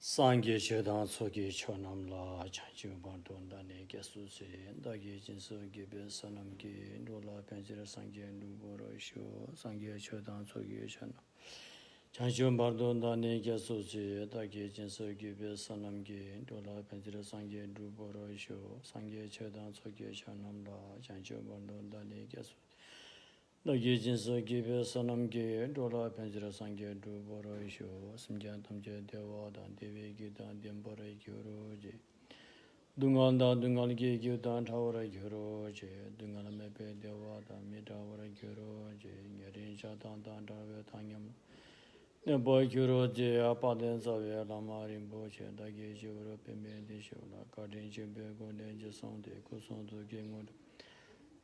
상계 제단 속에 천남라 자주 반돈다네 개수세 다게 진속에 배선함게 놀라 변지를 상계 누보로쇼 상계 제단 속에 천 자주 반돈다네 개수세 다게 진속에 배선함게 놀라 변지를 상계 누보로쇼 상계 제단 속에 천남라 자주 반돈다네 개수 너기 진서 기베 선남게 돌아 편지라 상게 두보로이쇼 심장 탐제 대화단 대외기단 덴버의 교로제 둥간다 둥간게 교단 타워의 교로제 둥간의 배 대화단 미다워의 교로제 여린샤단 단다베 당염 네보의 교로제 아빠된 사회 라마린 보체 다게 지오로 뱀벤디쇼나 가든 준비고 성대 고성도 경우도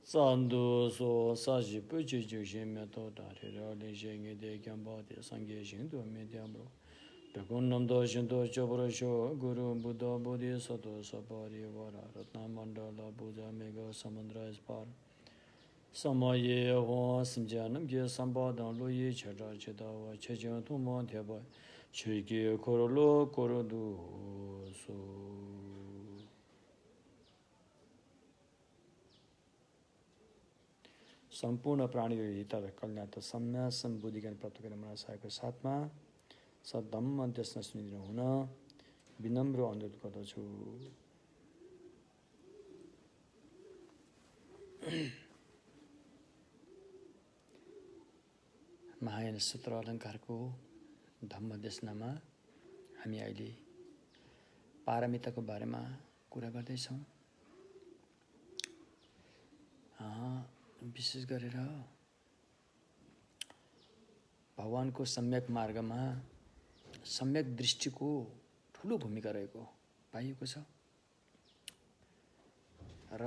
산도 소 사지 부지 주시면 도다리를 내생에 대견바데 상계신도 메디암로 백운놈도 신도 저버셔 구루 부도 보디서도 서바리 와라 рат나만달라 부자 메가 사만드라스파 사마예 호 심자는 게 삼바당 로예 처자 제다와 체전 도모 대바 최기 고로로 고로도 소 संपूर्ण प्राणीको हित र कल्याण त सम्य सम्बुद्धि ज्ञान प्राप्त गर्ने मनसायको साथमा सद्धम्म त्यसमा सुनिदिनु हुन विनम्र अनुरोध गर्दछु। महायान सूत्र अलङ्कारको धम्म देशनामा हामी अहिले पारमिताको बारेमा कुरा गर्दैछौँ। विशेष गरेर भगवानको सम्यक मार्गमा सम्यक दृष्टिको ठुलो भूमिका रहेको पाइएको छ र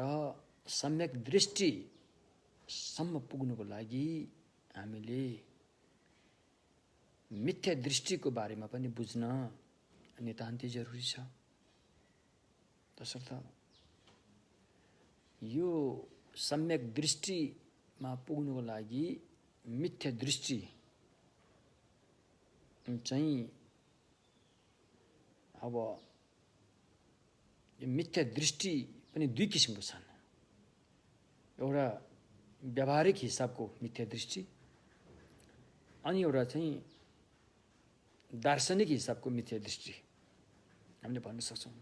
सम्यक दृष्टिसम्म पुग्नुको लागि हामीले मिथ्या दृष्टिको बारेमा पनि बुझ्न नितान्तै जरुरी छ। तसर्थ यो सम्यक दृष्टिमा पुग्नुको लागि मिथ्या दृष्टि चाहिँ अब यो मिथ्या दृष्टि पनि दुई किसिमको छन्। एउटा व्यावहारिक हिसाबको मिथ्या दृष्टि अनि एउटा चाहिँ दार्शनिक हिसाबको मिथ्या दृष्टि हामीले भन्न सक्छौँ।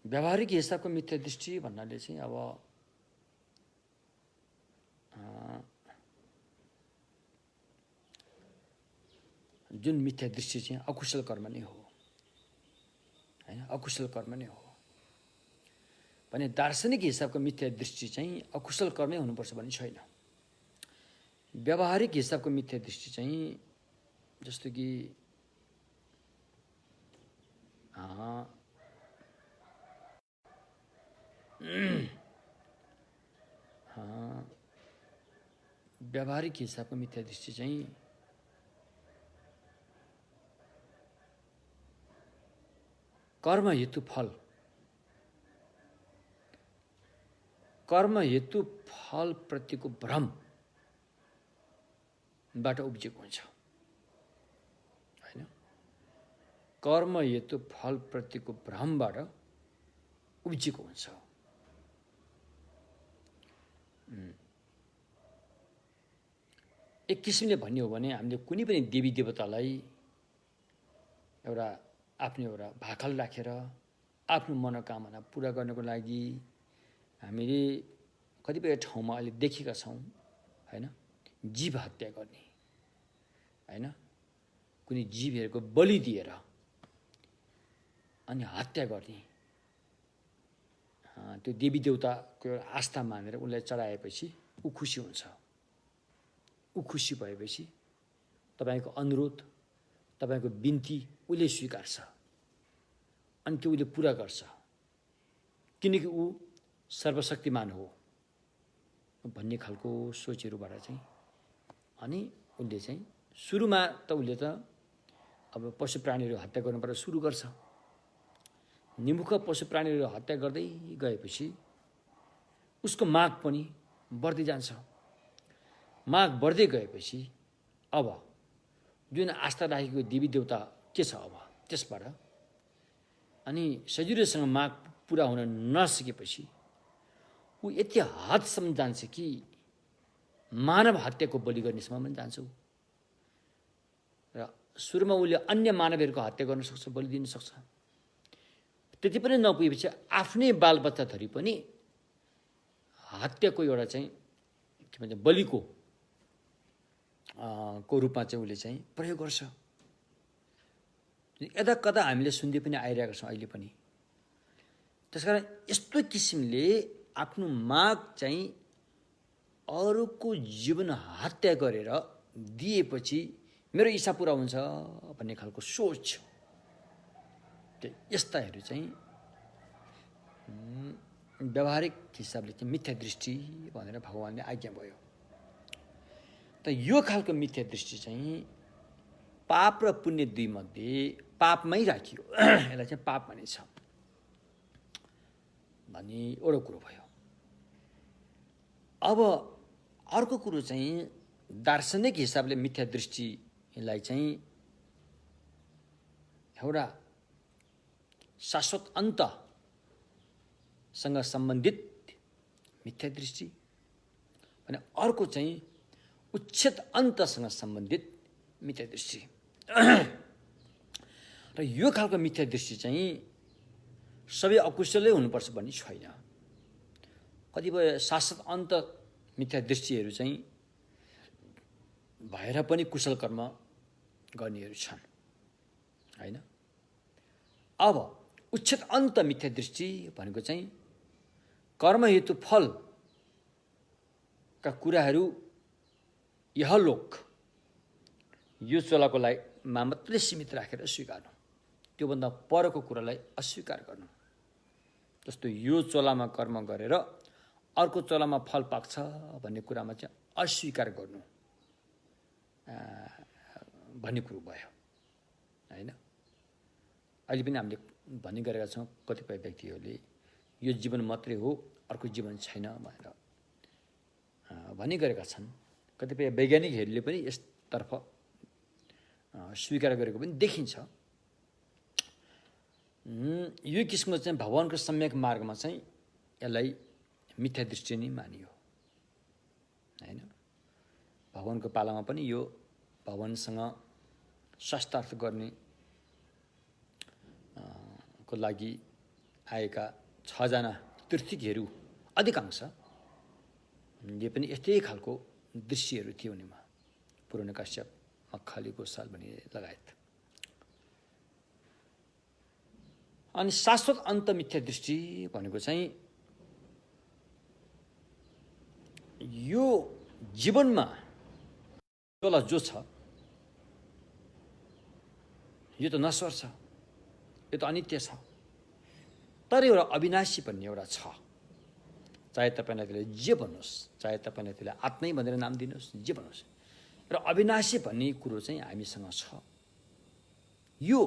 व्यावहारिक हिसाबको मिथ्या दृष्टि भन्नाले चाहिँ अब जुन मिथ्या दृष्टि चाहिँ अकुशल कर्म नै हो हैन, अकुशल कर्म नै हो भने दार्शनिक हिसाबको मिथ्या दृष्टि चाहिँ अकुशल कर्मै हुनुपर्छ भन्ने छैन। व्यावहारिक हिसाबको मिथ्या दृष्टि चाहिँ जस्तो कि व्यावहारिक हिसाबको मिथ्या दृष्टि चाहिँ कर्म हेतु फल प्रतिको भ्रमबाट उब्जेको हुन्छ हैन। कर्म हेतु फल प्रतिको भ्रमबाट उब्जेको हुन्छ। एक किसिमले भन्ने हो भने हामीले कुनै पनि देवी देवतालाई एउटा आफ्नो एउटा भाकल राखेर आफ्नो मनोकामना पुरा गर्नको लागि हामीले कतिपय ठाउँमा अहिले देखेका छौँ हैन, जीव हत्या गर्ने हैन, कुनै जीवहरूको बलि दिएर अनि हत्या गर्ने त्यो देवी देवताको आस्था मानेर उनलाई चढाएपछि ऊ खुसी हुन्छ। ऊ खुसी भएपछि तपाईको अनुरोध तपाईको बिन्ती उसले स्वीकार्छ अनि त्यो उसले पुरा गर्छ किनकि ऊ सर्वशक्तिमान हो भन्ने खालको सोचहरूबाट चाहिँ अनि उसले चाहिँ सुरुमा त उसले त अब पशु प्राणीहरू हत्या गर्नबाट सुरु गर्छ। निमुख पशु प्राणीहरू हत्या गर्दै गएपछि उसको माग पनि बढ्दै जान्छ। माग बढ्दै गएपछि अब जुन आस्था राखेको देवी देवता के छ अब त्यसबाट अनि सजिलोसँग माग पुरा हुन नसकेपछि ऊ यति हदसम्म जान्छ कि मानव हत्याको बलि गर्नेसम्म पनि जान्छ। र सुरुमा उसले अन्य मानवहरूको हत्या गर्न सक्छ, बलि दिन सक्छ। त्यति पनि नपुगेपछि आफ्नै बालबच्चा धरि पनि हत्याको एउटा चाहिँ के भन्छ बलिको को रूपमा चाहिँ उसले चाहिँ प्रयोग गर्छ। यता कता हामीले सुन्दै पनि आइरहेका छौँ अहिले पनि। त्यसकारण यस्तो किसिमले आफ्नो माग चाहिँ अरूको जीवन हत्या गरेर दिएपछि मेरो इच्छा पुरा हुन्छ भन्ने खालको सोच, यस्ताहरू चाहिँ व्यावहारिक हिसाबले चाहिँ मिथ्या दृष्टि भनेर भगवानले आज्ञा भयो। त यो खालको मिथ्या दृष्टि चाहिँ पाप र पुण्य दुई मध्ये पापमै राखियो, यसलाई चाहिँ पाप भनिन्छ भन्ने एउटा कुरो भयो। अब अर्को कुरो चाहिँ दार्शनिक हिसाबले मिथ्या दृष्टिलाई चाहिँ एउटा शाश्वत अन्तसँग सम्बन्धित मिथ्या दृष्टि भने अर्को चाहिँ उच्छेद अन्तसँग सम्बन्धित मिथ्या दृष्टि। र यो खालको मिथ्या दृष्टि चाहिँ सबै अकुशलै हुनुपर्छ भन्ने छैन। कतिपय शाश्वत अन्त मिथ्या दृष्टिहरू चाहिँ भएर पनि कुशल कर्म गर्नेहरू छन् हैन। अब उच्छेद अन्त मिथ्या दृष्टि भनेको चाहिँ कर्म हेतु फलका कुराहरू यहलोक यो चोलाको लागि मात्रै सीमित राखेर स्वीकार्नु, त्योभन्दा परको कुरालाई अस्वीकार गर्नु। जस्तो यो चोलामा कर्म गरेर अर्को चोलामा फल पाक्छ भन्ने कुरामा चाहिँ अस्वीकार गर्नु भन्ने कुरो भयो हैन। अहिले पनि हामीले भन्ने गरेका छौँ कतिपय व्यक्तिहरूले यो जीवन मात्रै हो अर्को जीवन छैन भनेर भन्ने गरेका छन्। कतिपय वैज्ञानिकहरूले पनि यसतर्फ स्वीकार गरेको पनि देखिन्छ। यो किसिमको चाहिँ भगवानको सम्यक मार्गमा चाहिँ यसलाई मिथ्या दृष्टि नै मानियो हैन। भगवानको पालामा पनि यो भगवानसँग शास्त्रार्थ गर्ने को लागि आएका 6 जना तीर्थीकहरू अधिकांश यो पनि यस्तै खालको दृश्यहरू थियो उनीमा, पुरानो काश्यप, मक्खली, गोसाल भन्ने लगायत। अनि शाश्वत अन्त मिथ्या दृष्टि भनेको चाहिँ यो जीवनमा चोला जो छ यो त नश्वर छ, यो त अनित्य छ, तर एउटा अविनाशी भन्ने एउटा छ। चाहे तपाईँलाई त्यसले जे भन्नुहोस्, चाहे तपाईँलाई त्यसले आत्मै भनेर नाम दिनुहोस्, जे भन्नुहोस्, र अविनाशी भन्ने कुरो चाहिँ हामीसँग छ। यो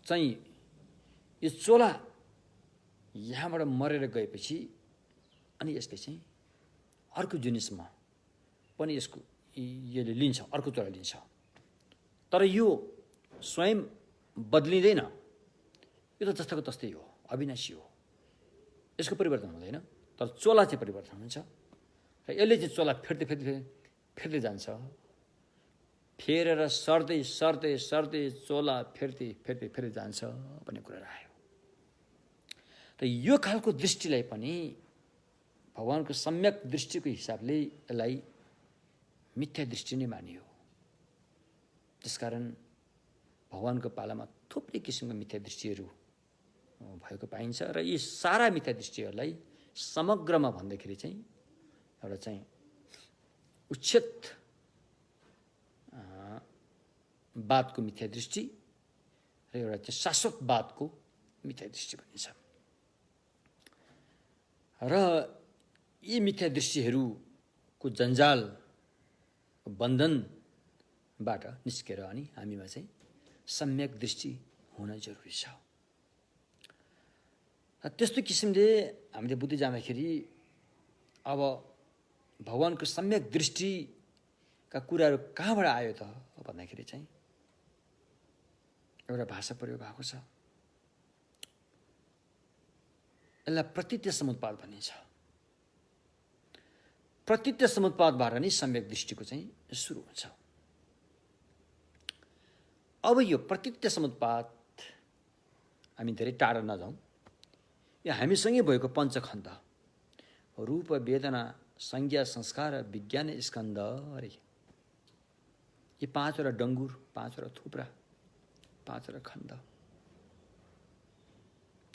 चाहिँ यो चोला यहाँबाट मरेर गएपछि अनि यसले चाहिँ अर्को जिनिसमा पनि यसको यसले लिन्छ, अर्को चोला लिन्छ। तर यो स्वयं बदलिँदैन, यो त जस्ताको तस्तै हो, अविनाशी हो, यसको परिवर्तन हुँदैन। तर चोला चाहिँ परिवर्तन हुन्छ र यसले चाहिँ चोला फेर्दै फेर्दै फेर्दै जान्छ। फेरेर सर्दै सर्दै सर्दै चोला फेर्दै फेर्दै फेर्दै जान्छ भन्ने कुरा आयो। र यो खालको दृष्टिलाई पनि भगवानको सम्यक दृष्टिको हिसाबले यसलाई मिथ्या दृष्टि नै मानियो। त्यसकारण भगवानको पालामा थुप्रै किसिमका मिथ्या दृष्टिहरू भएको पाइन्छ र यी सारा मिथ्या दृष्टिहरूलाई समग्रमा भन्दाखेरि चाहिँ एउटा चाहिँ उच्छेद वादको मिथ्या दृष्टि र एउटा चाहिँ शाश्वतवादको मिथ्या दृष्टि भनिन्छ। र यी मिथ्या दृष्टिहरूको जन्जाल बन्धनबाट निस्केर अनि हामीमा चाहिँ सम्यक दृष्टि हुन जरुरी छ। त्यस्तो किसिमले हामीले बुझ्दै जाँदाखेरि अब भगवानको सम्यक दृष्टि का कुराहरू कहाँबाट आयो त भन्दाखेरि चाहिँ एउटा भाषा प्रयोग भएको छ, यसलाई प्रतीत्य समुत्पाद भनिन्छ। प्रतीत्य समुत्पादबाट नै सम्यक दृष्टिको चाहिँ सुरु हुन्छ। अब यो प्रतीत्य समुत्पाद हामी धेरै टाढा नजाउँ, यो हामीसँगै भएको पञ्चखण्ड रूप वेदना संज्ञा संस्कार विज्ञान स्कन्द अरे यी 5वटा डङ्गुर, 5वटा थुप्रा, 5वटा खण्ड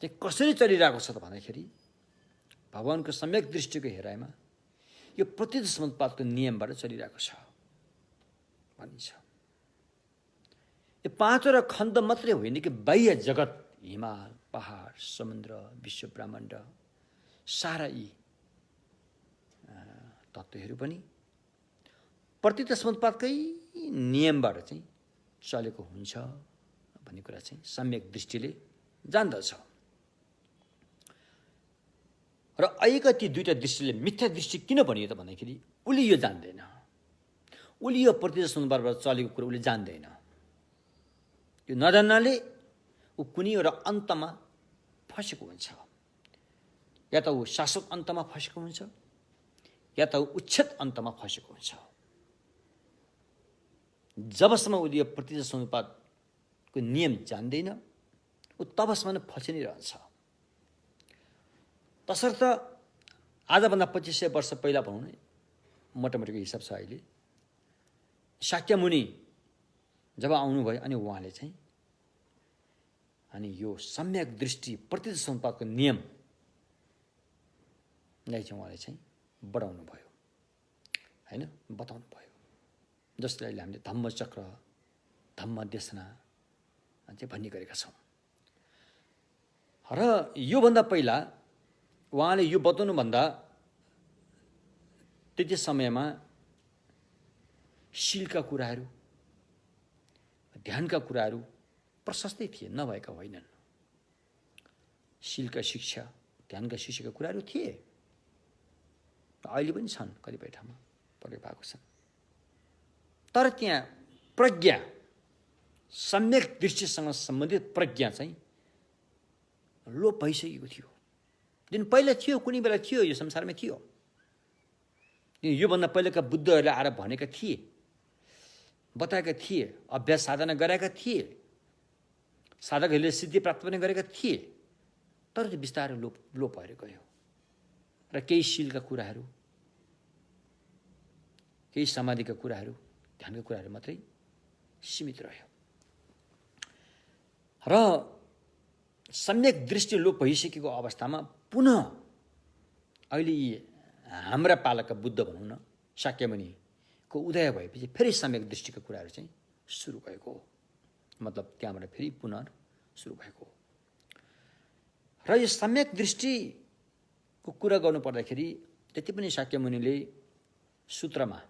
चाहिँ कसरी चलिरहेको छ त भन्दाखेरि भगवानको सम्यक दृष्टिको हेराइमा यो प्रतीत्य समुत्पादको नियमबाट चलिरहेको छ भनिन्छ। यो 5वटा खण्ड मात्रै होइन कि बाह्य जगत, हिमाल, पहाड, समुद्र, विश्व ब्रह्माण्ड, सारा यी तत्त्वहरू पनि प्रतीत्य समुत्पादकै नियमबाट चाहिँ चलेको हुन्छ भन्ने कुरा चाहिँ सम्यक दृष्टिले जान्दछ। र अहिलेका ती दुईटा दृष्टिले मिथ्या दृष्टि किन भनियो त भन्दाखेरि उसले यो जान्दैन, उसले यो प्रतीत्य समुत्पादबाट चलेको कुरा उसले जान्दैन। यो नजान्नाले ऊ कुनै एउटा अन्तमा फसेको हुन्छ, या त ऊ शाश्वत अन्तमा फसेको हुन्छ या त ऊ उच्छेद अन्तमा फसेको हुन्छ। जबसम्म उसले यो प्रतीत्य समुत्पादको नियम जान्दैन ऊ तबसम्म नै फसि नै रहन्छ। तसर्थ आजभन्दा 2500 वर्ष पहिला भनौँ न, मोटामोटीको हिसाब छ अहिले, शाक्यमुनि जब आउनुभयो अनि उहाँले चाहिँ अनि यो सम्यक दृष्टि प्रतीत्य समुत्पादको नियमलाई चाहिँ उहाँले चाहिँ बढाउनु भयो होइन, बताउनु भयो। जसलाई अहिले हामीले धम्मचक्र, धम्मदेशना चाहिँ भन्ने गरेका छौँ। र योभन्दा पहिला उहाँले यो बताउनुभन्दा त्यति समयमा शीलका कुराहरू, ध्यानका कुराहरू प्रशस्तै थिए, नभएका होइनन्। शीलका शिक्षा, ध्यानका शिक्षाका कुराहरू थिए, अहिले पनि छन्, कतिपय ठाउँमा प्रयोग भएको छन्। तर त्यहाँ प्रज्ञा, सम्यक दृष्टिसँग सम्बन्धित प्रज्ञा चाहिँ लोप भइसकेको थियो। जुन पहिला थियो, कुनै बेला थियो, यो संसारमा थियो। योभन्दा पहिलाका बुद्धहरूले आएर भनेका थिए, बताएका थिए, अभ्यास साधना गरेका थिए, साधकहरूले सिद्धि प्राप्त पनि गरेका थिए। तर त्यो बिस्तारै लोप भएर गयो र केही शीलका कुराहरू, केही समाधिका कुराहरू, ध्यानका कुराहरू मात्रै सीमित रह्यो। र सम्यक दृष्टि लोप भइसकेको अवस्थामा पुनः अहिले हाम्रा पालकका बुद्ध भनौँ न, शाक्यमुनिको उदय भएपछि फेरि सम्यक दृष्टिका कुराहरू चाहिँ सुरु भएको हो। मतलब त्यहाँबाट फेरि पुनः सुरु भएको हो। र यो सम्यक दृष्टिको कुरा गर्नु पर्दाखेरि त्यति पनि शाक्यमुनिले सूत्रमा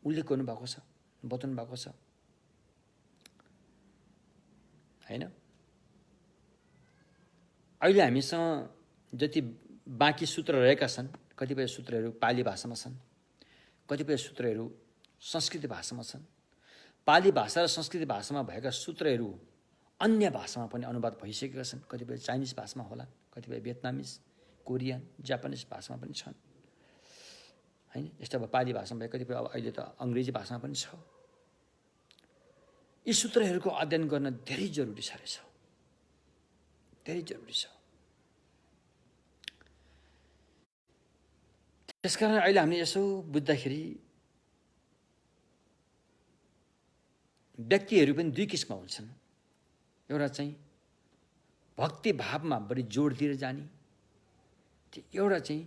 उल्लेख गर्नुभएको छ, बताउनु भएको छ होइन। अहिले हामीसँग जति बाँकी सूत्र रहेका छन्, कतिपय सूत्रहरू पाली भाषामा छन्, कतिपय सूत्रहरू संस्कृत भाषामा छन्। पाली भाषा र संस्कृत भाषामा भएका सूत्रहरू अन्य भाषामा पनि अनुवाद भइसकेका छन्। कतिपय चाइनिज भाषामा होला, कतिपय भियतनामिज, कोरियन, जापानिज भाषामा पनि छन् होइन। यस्तो अब पाली भाषामा भए, कतिपय अब अहिले त अङ्ग्रेजी भाषामा पनि छ। यी सूत्रहरूको अध्ययन गर्न धेरै जरुरी छ रहेछ, धेरै जरुरी छ। त्यसकारण अहिले हामीले यसो बुझ्दाखेरि व्यक्तिहरू पनि दुई किसिमका हुन्छन्। एउटा चाहिँ भक्ति भावमा बढी जोड दिएर जाने, एउटा चाहिँ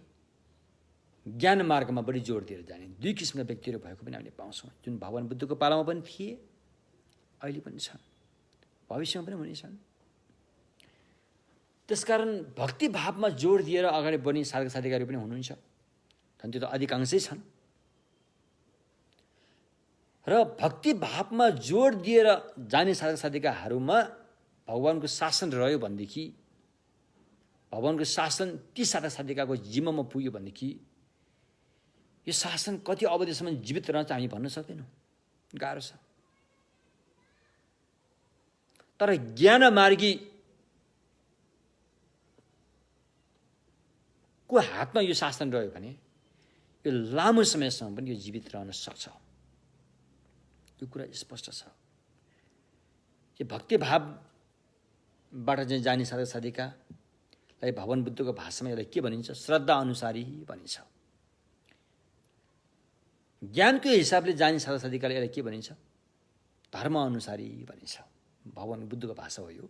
ज्ञान मार्गमा बढी जोड दिएर जाने। दुई किसिमका व्यक्तिहरू भएको पनि हामीले पाउँछौँ, जुन भगवान बुद्धको पालामा पनि थिए, अहिले पनि छन्, भविष्यमा पनि हुनेछन्। त्यसकारण भक्ति भावमा जोड दिएर अगाडि बढ्ने साधक साधिकाहरू पनि हुनुहुन्छ, झन् त्यो त अधिकांशै छन्। र भक्ति भावमा जोड दिएर जाने साधक साधिकाहरूमा भगवानको शासन रह्यो भनेदेखि, भगवानको शासन ती साधक साधिकाको जिम्मामा पुग्यो भनेदेखि यो शासन कति अवधिसम्म जीवित रहन्छ हामी भन्न सक्दैनौँ, गाह्रो छ। तर ज्ञानमार्गी को हातमा यो शासन रह्यो भने यो लामो समयसम्म पनि यो जीवित रहन सक्छ। यो कुरा स्पष्ट छ। यो भक्तिभावबाट चाहिँ जाने साधक साधिकालाई भगवान बुद्धको भाषामा यसलाई के भनिन्छ? श्रद्धा अनुसारी भनिन्छ। ज्ञानको हिसाबले जाने साधक साधिकालाई यसलाई के भनिन्छ? धर्म अनुसारी भनिन्छ। भगवान बुद्धको भाषा हो यो।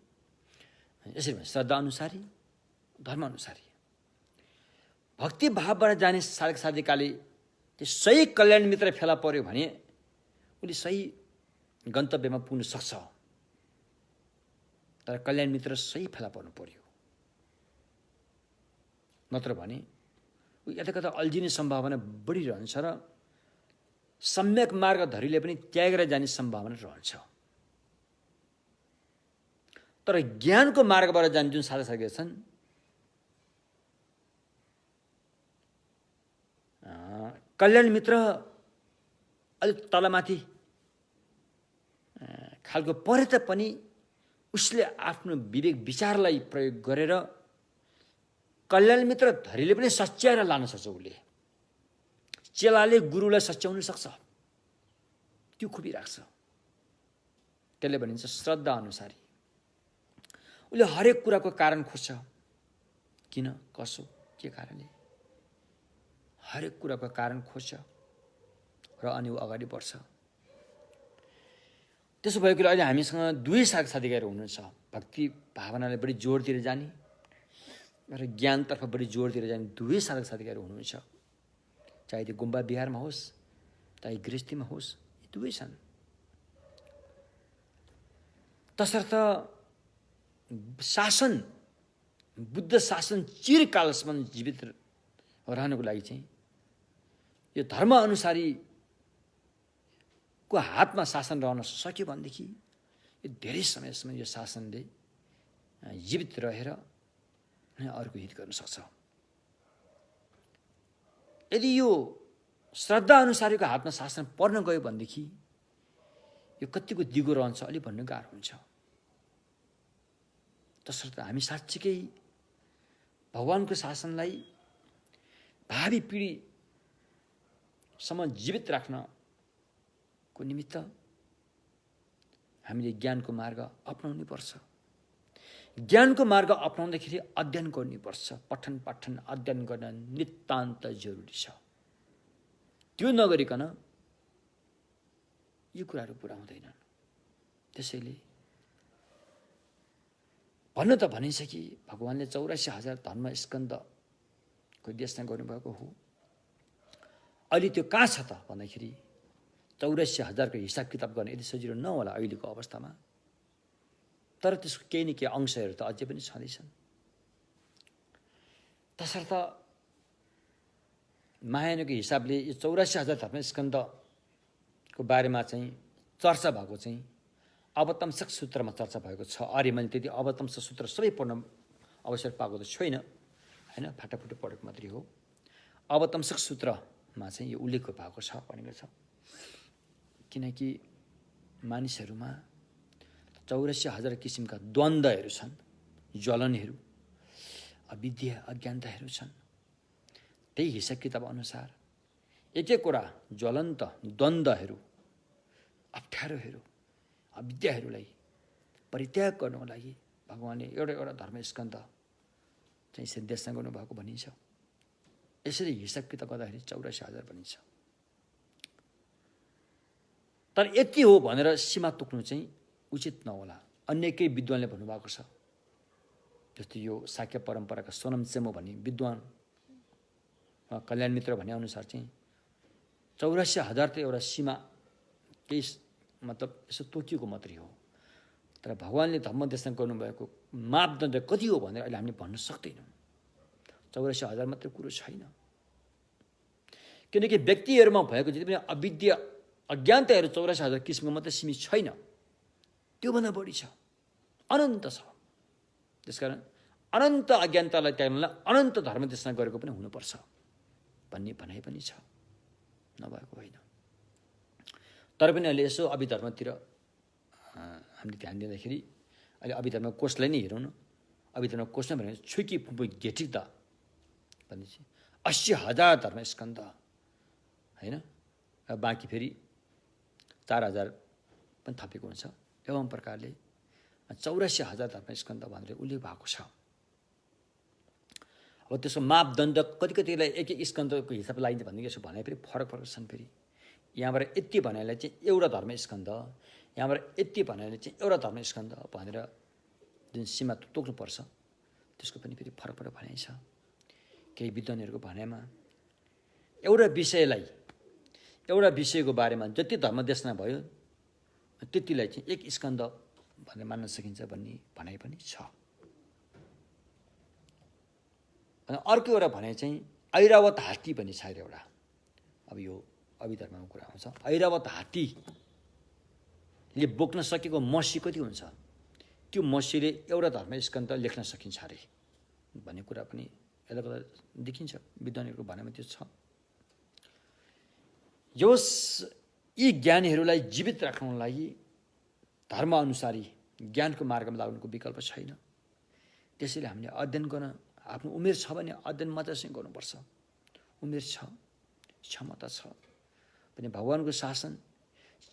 यसरी भन्छ, श्रद्धा अनुसारी, धर्म अनुसारी। भक्ति भावबाट जाने साधक साधिकाले त्यो सही कल्याण मित्र फेला पर्यो भने उसले सही गन्तव्यमा पुग्न सक्छ। तर कल्याण मित्र सही फेला पर्नु पर्यो, नत्र भने ऊ यता कता अल्झिने सम्भावना बढिरहन्छ र सम्यक मार्गधरीले पनि त्यागेर जाने सम्भावना रहन्छ। तर ज्ञानको मार्गबाट जाने जुन साधक साधिका छन्, कल्याण मित्र अलिक तलमाथि खालको परे तापनि उसले आफ्नो विवेक विचारलाई प्रयोग गरेर कल्याण मित्र धरीले पनि सच्याएर लान सक्छ। उसले चेलाले गुरुलाई सच्याउन सक्छ, त्यो खुबी राख्छ। त्यसले भनिन्छ श्रद्धा अनुसारी। उसले हरेक कुराको कारण खोज्छ, किन, कसो, के कारणले, हरेक कुराको कारण खोज्छ र अनि ऊ अगाडि बढ्छ। त्यसो भएकोले अहिले हामीसँग दुवै साधक साधिकाहरू हुनुहुन्छ। भक्ति भावनालाई बढी जोड दिएर जाने र ज्ञानतर्फ बढी जोड दिएर जाने दुवै साधक साधिकाहरू हुनुहुन्छ। चाहे त्यो गुम्बा बिहारमा होस्, चाहे गृहस्थीमा होस्, यी दुवै छन्। तसर्थ शासन, बुद्ध शासन चिरकालसम्म जीवित रहनको लागि चाहिँ यो धर्म अनुसारीको हातमा शासन रहन सक्यो भनेदेखि यो धेरै समयसम्म यो शासनले जीवित रहेर अरूको हित गर्न सक्छ। यदि यो श्रद्धा अनुसारीको हातमा शासन पर्न गयो भनेदेखि यो कतिको दिगो रहन्छ अलि भन्नु गाह्रो हुन्छ। तसर्थ हामी साँच्चीकै भगवानको शासनलाई भावी पिँढीसम्म जीवित राख्नको निमित्त हामीले ज्ञानको मार्ग अपनाउनु पर्छ। ज्ञानको मार्ग अपनाउँदाखेरि अध्ययन गर्नुपर्छ। पठन पाठन अध्ययन गर्न नितान्त जरुरी छ। त्यो नगरिकन यो कुराहरू पुरा हुँदैनन्। त्यसैले भन्न त भनिन्छ कि भगवानले 84,000 धर्म स्कन्धको देशना गर्नुभएको हो। अहिले त्यो कहाँ छ त भन्दाखेरि 84,000को हिसाब किताब गर्न यति सजिलो नहोला अहिलेको अवस्थामा। तर त्यसको केही न केही अंशहरू त अझै पनि छँदैछन्। तसर्थ महायानको हिसाबले यो 84,000 धर्म स्कन्धको बारेमा चाहिँ चर्चा भएको चाहिँ अवतंसक सूत्रमा चर्चा भएको छ। अरे मैले त्यति अवतंसक सूत्र सबै पढ्न अवसर पाएको त छैन, होइन, फाटाफुटी पढेको मात्रै हो। अवतंसक सूत्रमा चाहिँ यो उल्लेख भएको छ भनेको छ। किनकि मानिसहरूमा 84,000 किसिमका द्वन्द्वहरू छन्, ज्वलनहरू, अविद्या अज्ञानताहरू छन्। त्यही हिसाब किताब अनुसार एक एकवटा ज्वलन्त द्वन्द्वहरू, अप्ठ्यारोहरू, अविद्याहरूलाई परित्याग गर्नको लागि भगवानले एउटा एउटा धर्मस्कन्ध चाहिँ निर्देशना गर्नुभएको भनिन्छ। यसरी हिसाब किताब गर्दाखेरि 84,000 भनिन्छ। तर यति हो भनेर सीमा तोक्नु चाहिँ उचित नहोला। अन्य केही विद्वानले भन्नुभएको छ, जस्तै यो शाक्य परम्पराका सोनम चेमो भन्ने विद्वान कल्याण मित्र भने अनुसार चाहिँ 84,000 त एउटा सीमा केही मतलब यसो तोकिएको मात्रै हो। तर भगवानले धर्म देशना गर्नुभएको मापदण्ड कति हो भनेर अहिले हामीले भन्न सक्दैनौँ। 84,000 मात्रै कुरो छैन। किनकि व्यक्तिहरूमा भएको जति पनि अविद्या अज्ञानताहरू 84,000 किसिमको मात्रै सीमित छैन, त्योभन्दा बढी छ, अनन्त छ। त्यसकारण अनन्त अज्ञानतालाई त्याग्नलाई अनन्त धर्म देशना गरेको पनि हुनुपर्छ भन्ने भनाइ पनि छ। नभएको होइन। तर पनि अहिले यसो अभिधर्मतिर हामीले ध्यान दिँदाखेरि अहिले अभिधर्म कोषलाई नै हेरौँ न। अभिधर्म कोषमा भने छुकी फुपु घेटिक द भनेपछि 80,000 धर्मस्कन्ध होइन। बाँकी फेरि 4,000 पनि थपेको हुन्छ। एवं प्रकारले 84,000 धर्मस्कन्ध भनेर उल्लेख भएको छ। अब त्यसको मापदण्ड कतिलाई एक एक स्कन्धको हिसाब लगाइन्छ भन्ने यसो भने फेरि फरक छन्। फेरि यहाँबाट यति भनेलाई चाहिँ एउटा धर्मस्कन्ध, यहाँबाट यति भनेलाई चाहिँ एउटा धर्मस्कन्ध भनेर जुन सीमा तोक्नुपर्छ त्यसको पनि फेरि फरक भनाइ छ। केही विद्वानहरूको भनाइमा एउटा विषयको बारेमा जति धर्म देशना भयो त्यतिलाई चाहिँ एक स्कन्ध भनेर मान्न सकिन्छ भन्ने भनाइ पनि छ। अनि अर्को एउटा भनाइ चाहिँ ऐरावत हात्ती भन्ने छ एउटा। अब यो अभिधर्ममा कुरा आउँछ। ऐरावत हात्तीले बोक्न सकेको मसी कति हुन्छ, त्यो मसीले एउटा धर्मस्कन्ध लेख्न सकिन्छ अरे भन्ने कुरा पनि यसले गर्दा देखिन्छ। विद्वानहरूको भनाइमा त्यो छ। यी ज्ञानीहरूलाई जीवित राख्नको लागि धर्मअनुसारी ज्ञानको मार्गमा लाग्नुको विकल्प छैन। त्यसैले हामीले अध्ययन गर्न आफ्नो उमेर छ भने अध्ययन मजासँग गर्नुपर्छ। उमेर छ, क्षमता छ भने भगवानको शासन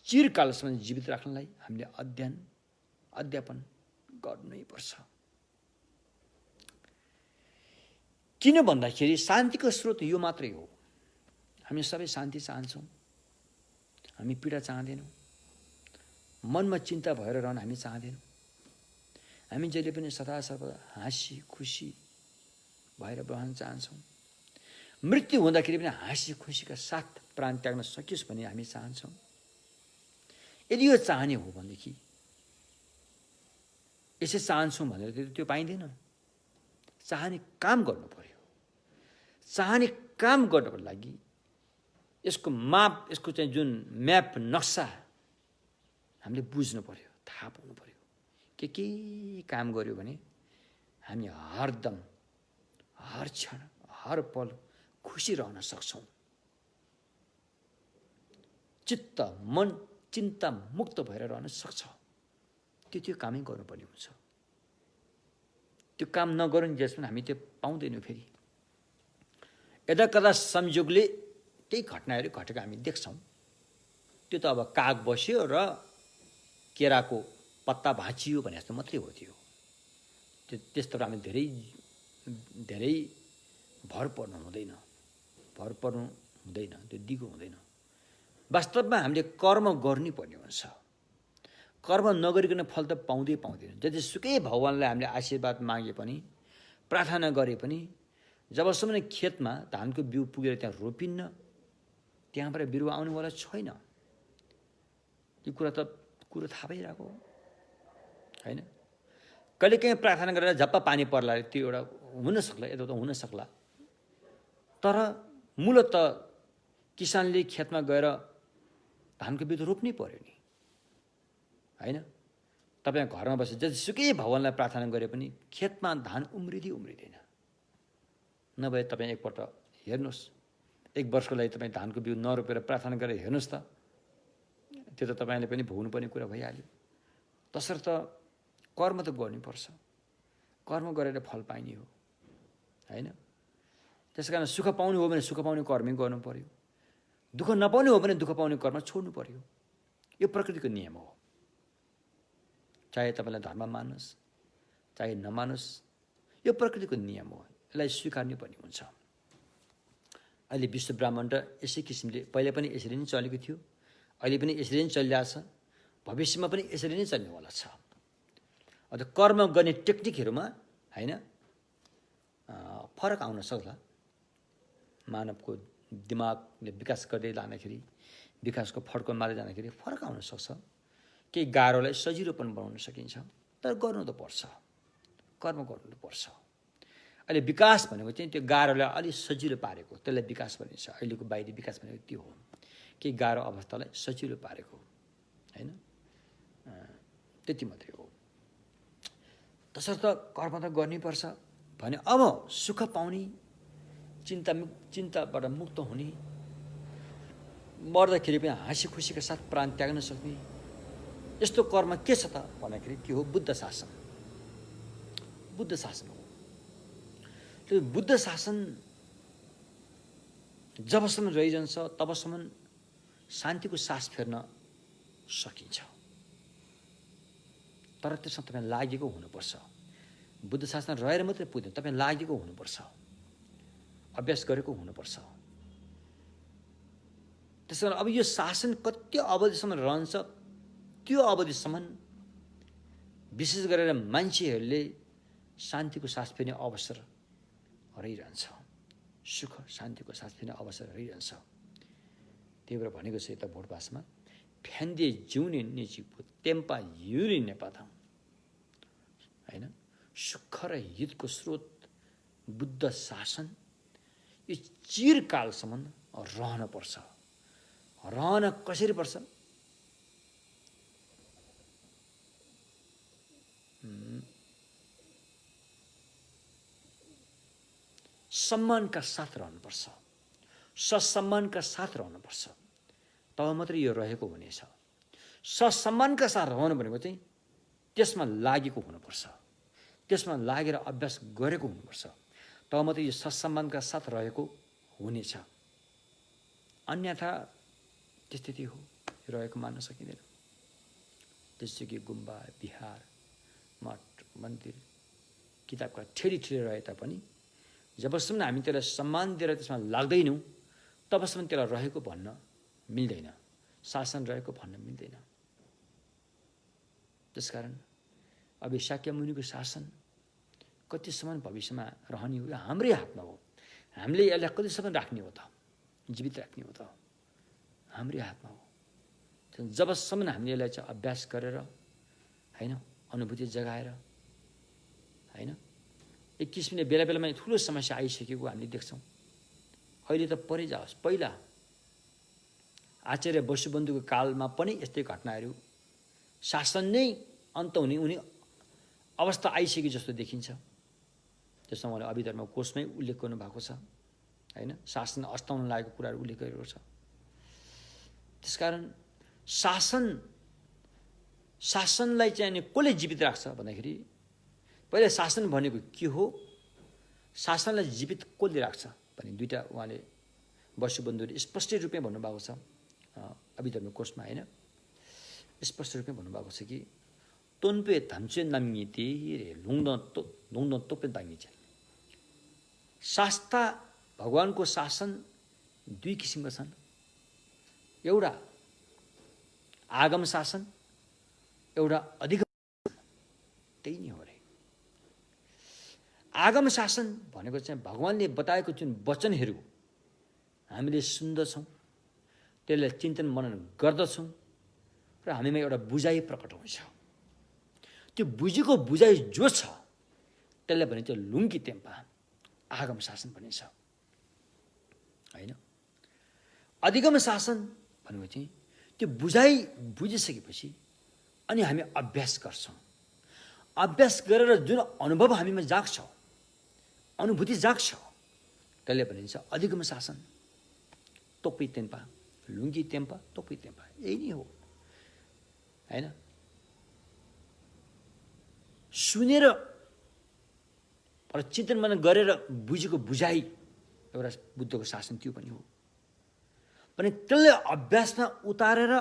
चिरकालसम्म जीवित राख्नलाई हामीले अध्यापन गर्नै पर्छ। किन भन्दाखेरि शान्तिको स्रोत यो मात्रै हो। हामी सबै शान्ति चाहन्छौँ, हामी पीडा चाहँदैनौँ, मनमा चिन्ता भएर रहन हामी चाहँदैनौँ। हामी जहिले पनि सदा सर्वदा हाँसी खुसी भएर रहन चाहन्छौँ। मृत्यु हुँदाखेरि पनि हाँसी खुसीका साथ प्राण त्याग्न सकियोस् भन्ने हामी चाहन्छौँ। यदि यो चाहने हो भनेदेखि यसै चाहन्छौँ भनेर त्यो पाइँदैन। चाहने काम गर्नु पर्यो। चाहने काम गर्नको लागि यसको माप, यसको चाहिँ जुन म्याप नक्सा हामीले बुझ्नु पर्यो, थाहा पाउनु पर्यो। के काम गर्यो भने हामी हरदम, हर क्षण, हर पल खुसी रहन सक्छौँ। चित्त मन चिन्ता मुक्त भएर रहन सक्छ। त्यो कामै गर्नुपर्ने हुन्छ। त्यो काम नगरुन् जसमा हामी त्यो पाउँदैनौँ। फेरि यदा कदा संयोगले केही घटनाहरू घटेको हामी देख्छौँ। त्यो त अब काग बस्यो र केराको पत्ता भाँचियो भने जस्तो मात्रै हो। त्यस्तो हामी धेरै भर पर्नु हुँदैन। त्यो दिगो हुँदैन। वास्तवमा हामीले कर्म गर्नुपर्ने हुन्छ। कर्म नगरिकन फल त पाउँदैन। जतिसुकै भगवानलाई हामीले आशीर्वाद मागे पनि, प्रार्थना गरे पनि, जबसम्म खेतमा धानको बिउ पुगेर त्यहाँ रोपिन्न, त्यहाँबाट बिरुवा आउनुवाला छैन। यो कुरा थाहा भइरहेको होइन। कहिलेकाहीँ प्रार्थना गरेर झप्पा पानी पर्ला त्यो एउटा हुन सक्ला, यता हुन सक्ला। तर मूलत किसानले खेतमा गएर धानको बिउ रोप्नै पर्यो नि होइन। तपाईँ घरमा बसेर जतिसुकै भगवानलाई प्रार्थना गरे पनि खेतमा धान उम्रिँदैन। नभए तपाईँ एकपल्ट हेर्नुहोस्, 1 वर्षको लागि तपाईँ धानको बिउ नरोपेर प्रार्थना गरेर हेर्नुहोस् त। त्यो त तपाईँले पनि भोग्नुपर्ने कुरा भइहाल्यो। तसर्थ कर्म त गर्नुपर्छ। कर्म गरेर फल पाइने हो होइन। त्यस कारण सुख पाउनु हो भने सुख पाउने कर्मै गर्नु पर्यो। दुःख नपाउनु हो भने दुःख पाउने कर्म छोड्नु पर्यो। यो प्रकृतिको नियम हो। चाहे तपाईँलाई धर्म मान्नुहोस् चाहे नमान्नुहोस्, यो प्रकृतिको नियम हो। यसलाई स्वीकार्नु पर्ने हुन्छ। अहिले विश्व ब्रह्माण्ड यसै किसिमले पहिला पनि यसरी नै चलेको थियो, अहिले पनि यसरी नै चलिरहेछ, भविष्यमा पनि यसरी नै चल्नेवाला छ। अब कर्म गर्ने टेक्निकहरूमा होइन फरक आउन सक्ला। मानवको दिमागले विकास गर्दै लाँदाखेरि, विकासको फड्को मार्दै जाँदाखेरि फरक आउन सक्छ। केही गाह्रोलाई सजिलोपन बनाउन सकिन्छ। तर गर्नु त पर्छ, कर्म गर्नु त पर्छ। अहिले विकास भनेको चाहिँ त्यो गाह्रोलाई अलिक सजिलो पारेको, त्यसलाई विकास भनिन्छ। अहिलेको बाहिरी विकास भनेको त्यो हो, केही गाह्रो अवस्थालाई सजिलो पारेको होइन। त्यति मात्रै हो। तसर्थ कर्म त गर्नैपर्छ भने अब सुख पाउने, चिन्ताबाट मुक्त हुने, मर्दाखेरि पनि हाँसी खुसीका साथ प्राण त्याग्न सक्ने यस्तो कर्म के छ त भन्दाखेरि के हो? बुद्ध शासन। बुद्ध शासन हो। त्यो बुद्ध शासन जबसम्म रहिरहन्छ तबसम्म शान्तिको सास फेर्न सकिन्छ। तर त्यसमा तपाईँ लागेको हुनुपर्छ। बुद्ध शासन रहेर मात्रै पुग्दैन, तपाईँ लागेको हुनुपर्छ, अभ्यास गरेको हुनुपर्छ। त्यस कारण अब यो शासन कति अवधिसम्म रहन्छ, त्यो अवधिसम्म विशेष गरेर मान्छेहरूले शान्तिको सास फेर्ने अवसर रहिरहन्छ, सुख शान्तिको सास फेर्ने अवसर रहिरहन्छ। त्यही भएर भनेको छ यता भोट भाषामा, फ्यान्दे जिउने निजीको तेम्पा युरि नेपाथाम, होइन? सुख र हितको स्रोत बुद्ध शासन यो चिरकालसम्म रहन पर्छ। रहन कसरी पर्छ? सम्मानका साथ रहनुपर्छ, ससम्मानका साथ रहनुपर्छ, तब मात्रै यो रहेको हुनेछ। ससम्मानका साथ रहनु भनेको चाहिँ त्यसमा लागेको हुनुपर्छ, त्यसमा लागेर अभ्यास गरेको हुनुपर्छ, तब मात्रै यो ससम्मानका साथ रहेको हुनेछ। अन्यथा स्थिति हो रहेको मान्न सकिँदैन। जस्तो कि गुम्बा, बिहार, मठ, मन्दिर, किताबका ठेली ठेली रहे तापनि जबसम्म हामी त्यसलाई सम्मान दिएर त्यसमा लाग्दैनौँ तबसम्म त्यसलाई रहेको भन्न मिल्दैन, शासन रहेको भन्न मिल्दैन। त्यसकारण अब शाक्य मुनिको शासन कतिसम्म भविष्यमा रहने हो हाम्रै हातमा हो। हामीले यसलाई कतिसम्म राख्ने हो त, जीवित राख्ने हो त, हाम्रै हातमा हो। जबसम्म हामीले यसलाई चाहिँ अभ्यास गरेर, होइन, अनुभूति जगाएर, होइन, एक किसिमले बेला बेलामा ठुलो समस्या आइसकेको हामीले देख्छौँ। अहिले त परै जाओस्, पहिला आचार्य वसुबन्धुको कालमा पनि यस्तै घटनाहरू शासन नै अन्त हुने अवस्था आइसके जस्तो देखिन्छ। त्यसमा उहाँले अभिधर्म कोशमै उल्लेख गर्नुभएको छ, होइन? शासन अस्ताउन लागेको कुराहरू उल्लेख गरेको छ। त्यसकारण शासनलाई चाहिँ अनि कसले जीवित राख्छ भन्दाखेरि पहिला शासन भनेको के हो, शासनलाई जीवित कसले राख्छ भने दुईवटा उहाँले वसुबन्धुले स्पष्ट रूपमै भन्नुभएको छ अभिधर्म कोशमा, होइन? स्पष्ट रूपमै भन्नुभएको छ कि तोन्पे धाम्चे नामिते रे लुङ्न तोपे दाङ्गिचे। शास्ता भगवानको शासन दुई किसिमका छन्। एउटा आगम शासन, एउटा अधिगम, त्यही नै हो रे। आगम शासन भनेको चाहिँ भगवानले बताएको जुन वचनहरू हामीले सुन्दछौँ, त्यसलाई चिन्तन मनन गर्दछौँ र हामीमा एउटा बुझाइ प्रकट हुन्छ। त्यो बुझेको बुझाइ जो छ त्यसलाई भनिन्छ लुङ्की तेम्पा, आगम शासन भनिन्छ, होइन? अधिगम शासन भनेको चाहिँ त्यो बुझाइ बुझिसकेपछि अनि हामी अभ्यास गर्छौँ। अभ्यास गरेर जुन अनुभव हामीमा जाग्छ, अनुभूति जाग्छ, त्यसले भनिन्छ अधिगम शासन। तोपी तेम्पा, लुङ्गी तेम्पा, तोपी तेम्पा, यही नै हो, होइन? सुनेर र चिन्तन मनन गरेर बुझेको बुझाइ एउटा बुद्धको शासन त्यो पनि हो। भने त्यसले अभ्यासमा उतारेर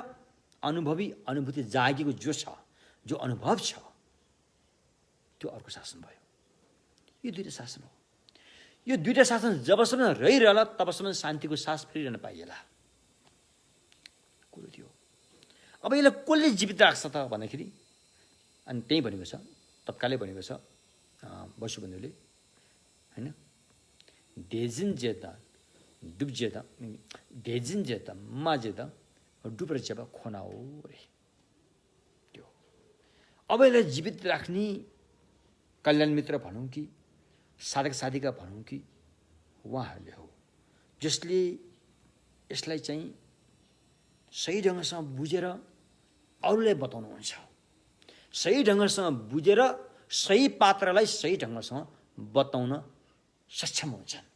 अनुभूति जागेको जो छ, जो अनुभव छ, त्यो अर्को शासन भयो। यो दुईटा शासन हो। यो दुईटा शासन जबसम्म रहिरहला तबसम्म शान्तिको सास फेरिरहन पाइएला, कुरो थियो। अब यसलाई कसले जीवित राख्छ त भन्दाखेरि अनि त्यही भनेको छ, तत्कालै भनेको छ वसुबन्धुले, होइन? डेजिन जेता डुब जेता डेजिन जेता मा जेता डुबर जेबा खोना हो रे। त्यो अब यसलाई जीवित राख्ने कल्याण मित्र भनौँ कि साधक साधिका भनौँ कि उहाँहरूले हो, जसले यसलाई चाहिँ सही ढङ्गसँग बुझेर अरूलाई बताउनुहुन्छ, सही ढङ्गसँग बुझेर सही पात्रलाई सही ढङ्गसँग बताउन सक्षम हुन्छन्।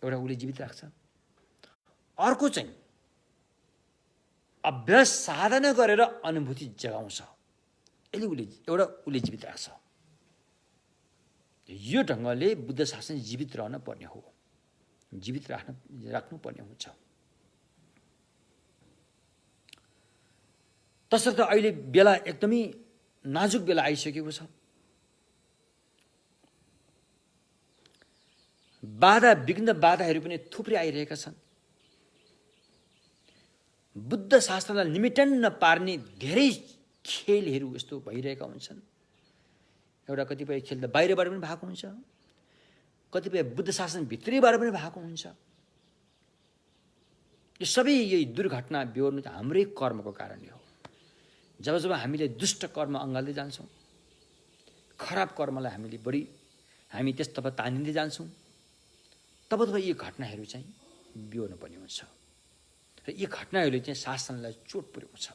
एउटा उसले जीवित राख्छ। अर्को चाहिँ अभ्यास साधना गरेर अनुभूति जगाउँछ। यसले उसले जीवित राख्छ। यो ढङ्गले बुद्ध शासन जीवित रहन पर्ने हो, जीवित राख्नुपर्ने हुन्छ। तसर्थ अहिले बेला एकदमै नाजुक बेला आइसकेको छ। विघ्न बाधाहरू पनि थुप्रै आइरहेका छन्। बुद्ध शासनलाई निमिटन्न पार्ने धेरै खेलहरू यस्तो भइरहेका हुन्छन्। एउटा कतिपय खेल त बाहिरबाट पनि भएको हुन्छ, कतिपय बुद्ध शासन भित्रैबाट पनि भएको हुन्छ। यो सबै यही दुर्घटना बेहोर्नु त हाम्रै कर्मको कारणले हो। जब जब हामीले दुष्ट कर्म अँगाल्दै जान्छौँ, खराब कर्मलाई हामी त्यसतर्फ तानिँदै जान्छौँ, तब यी घटनाहरू चाहिँ बेहोर्नु पर्ने हुन्छ। र यी घटनाहरूले चाहिँ शासनलाई चोट पुर्याउँछ,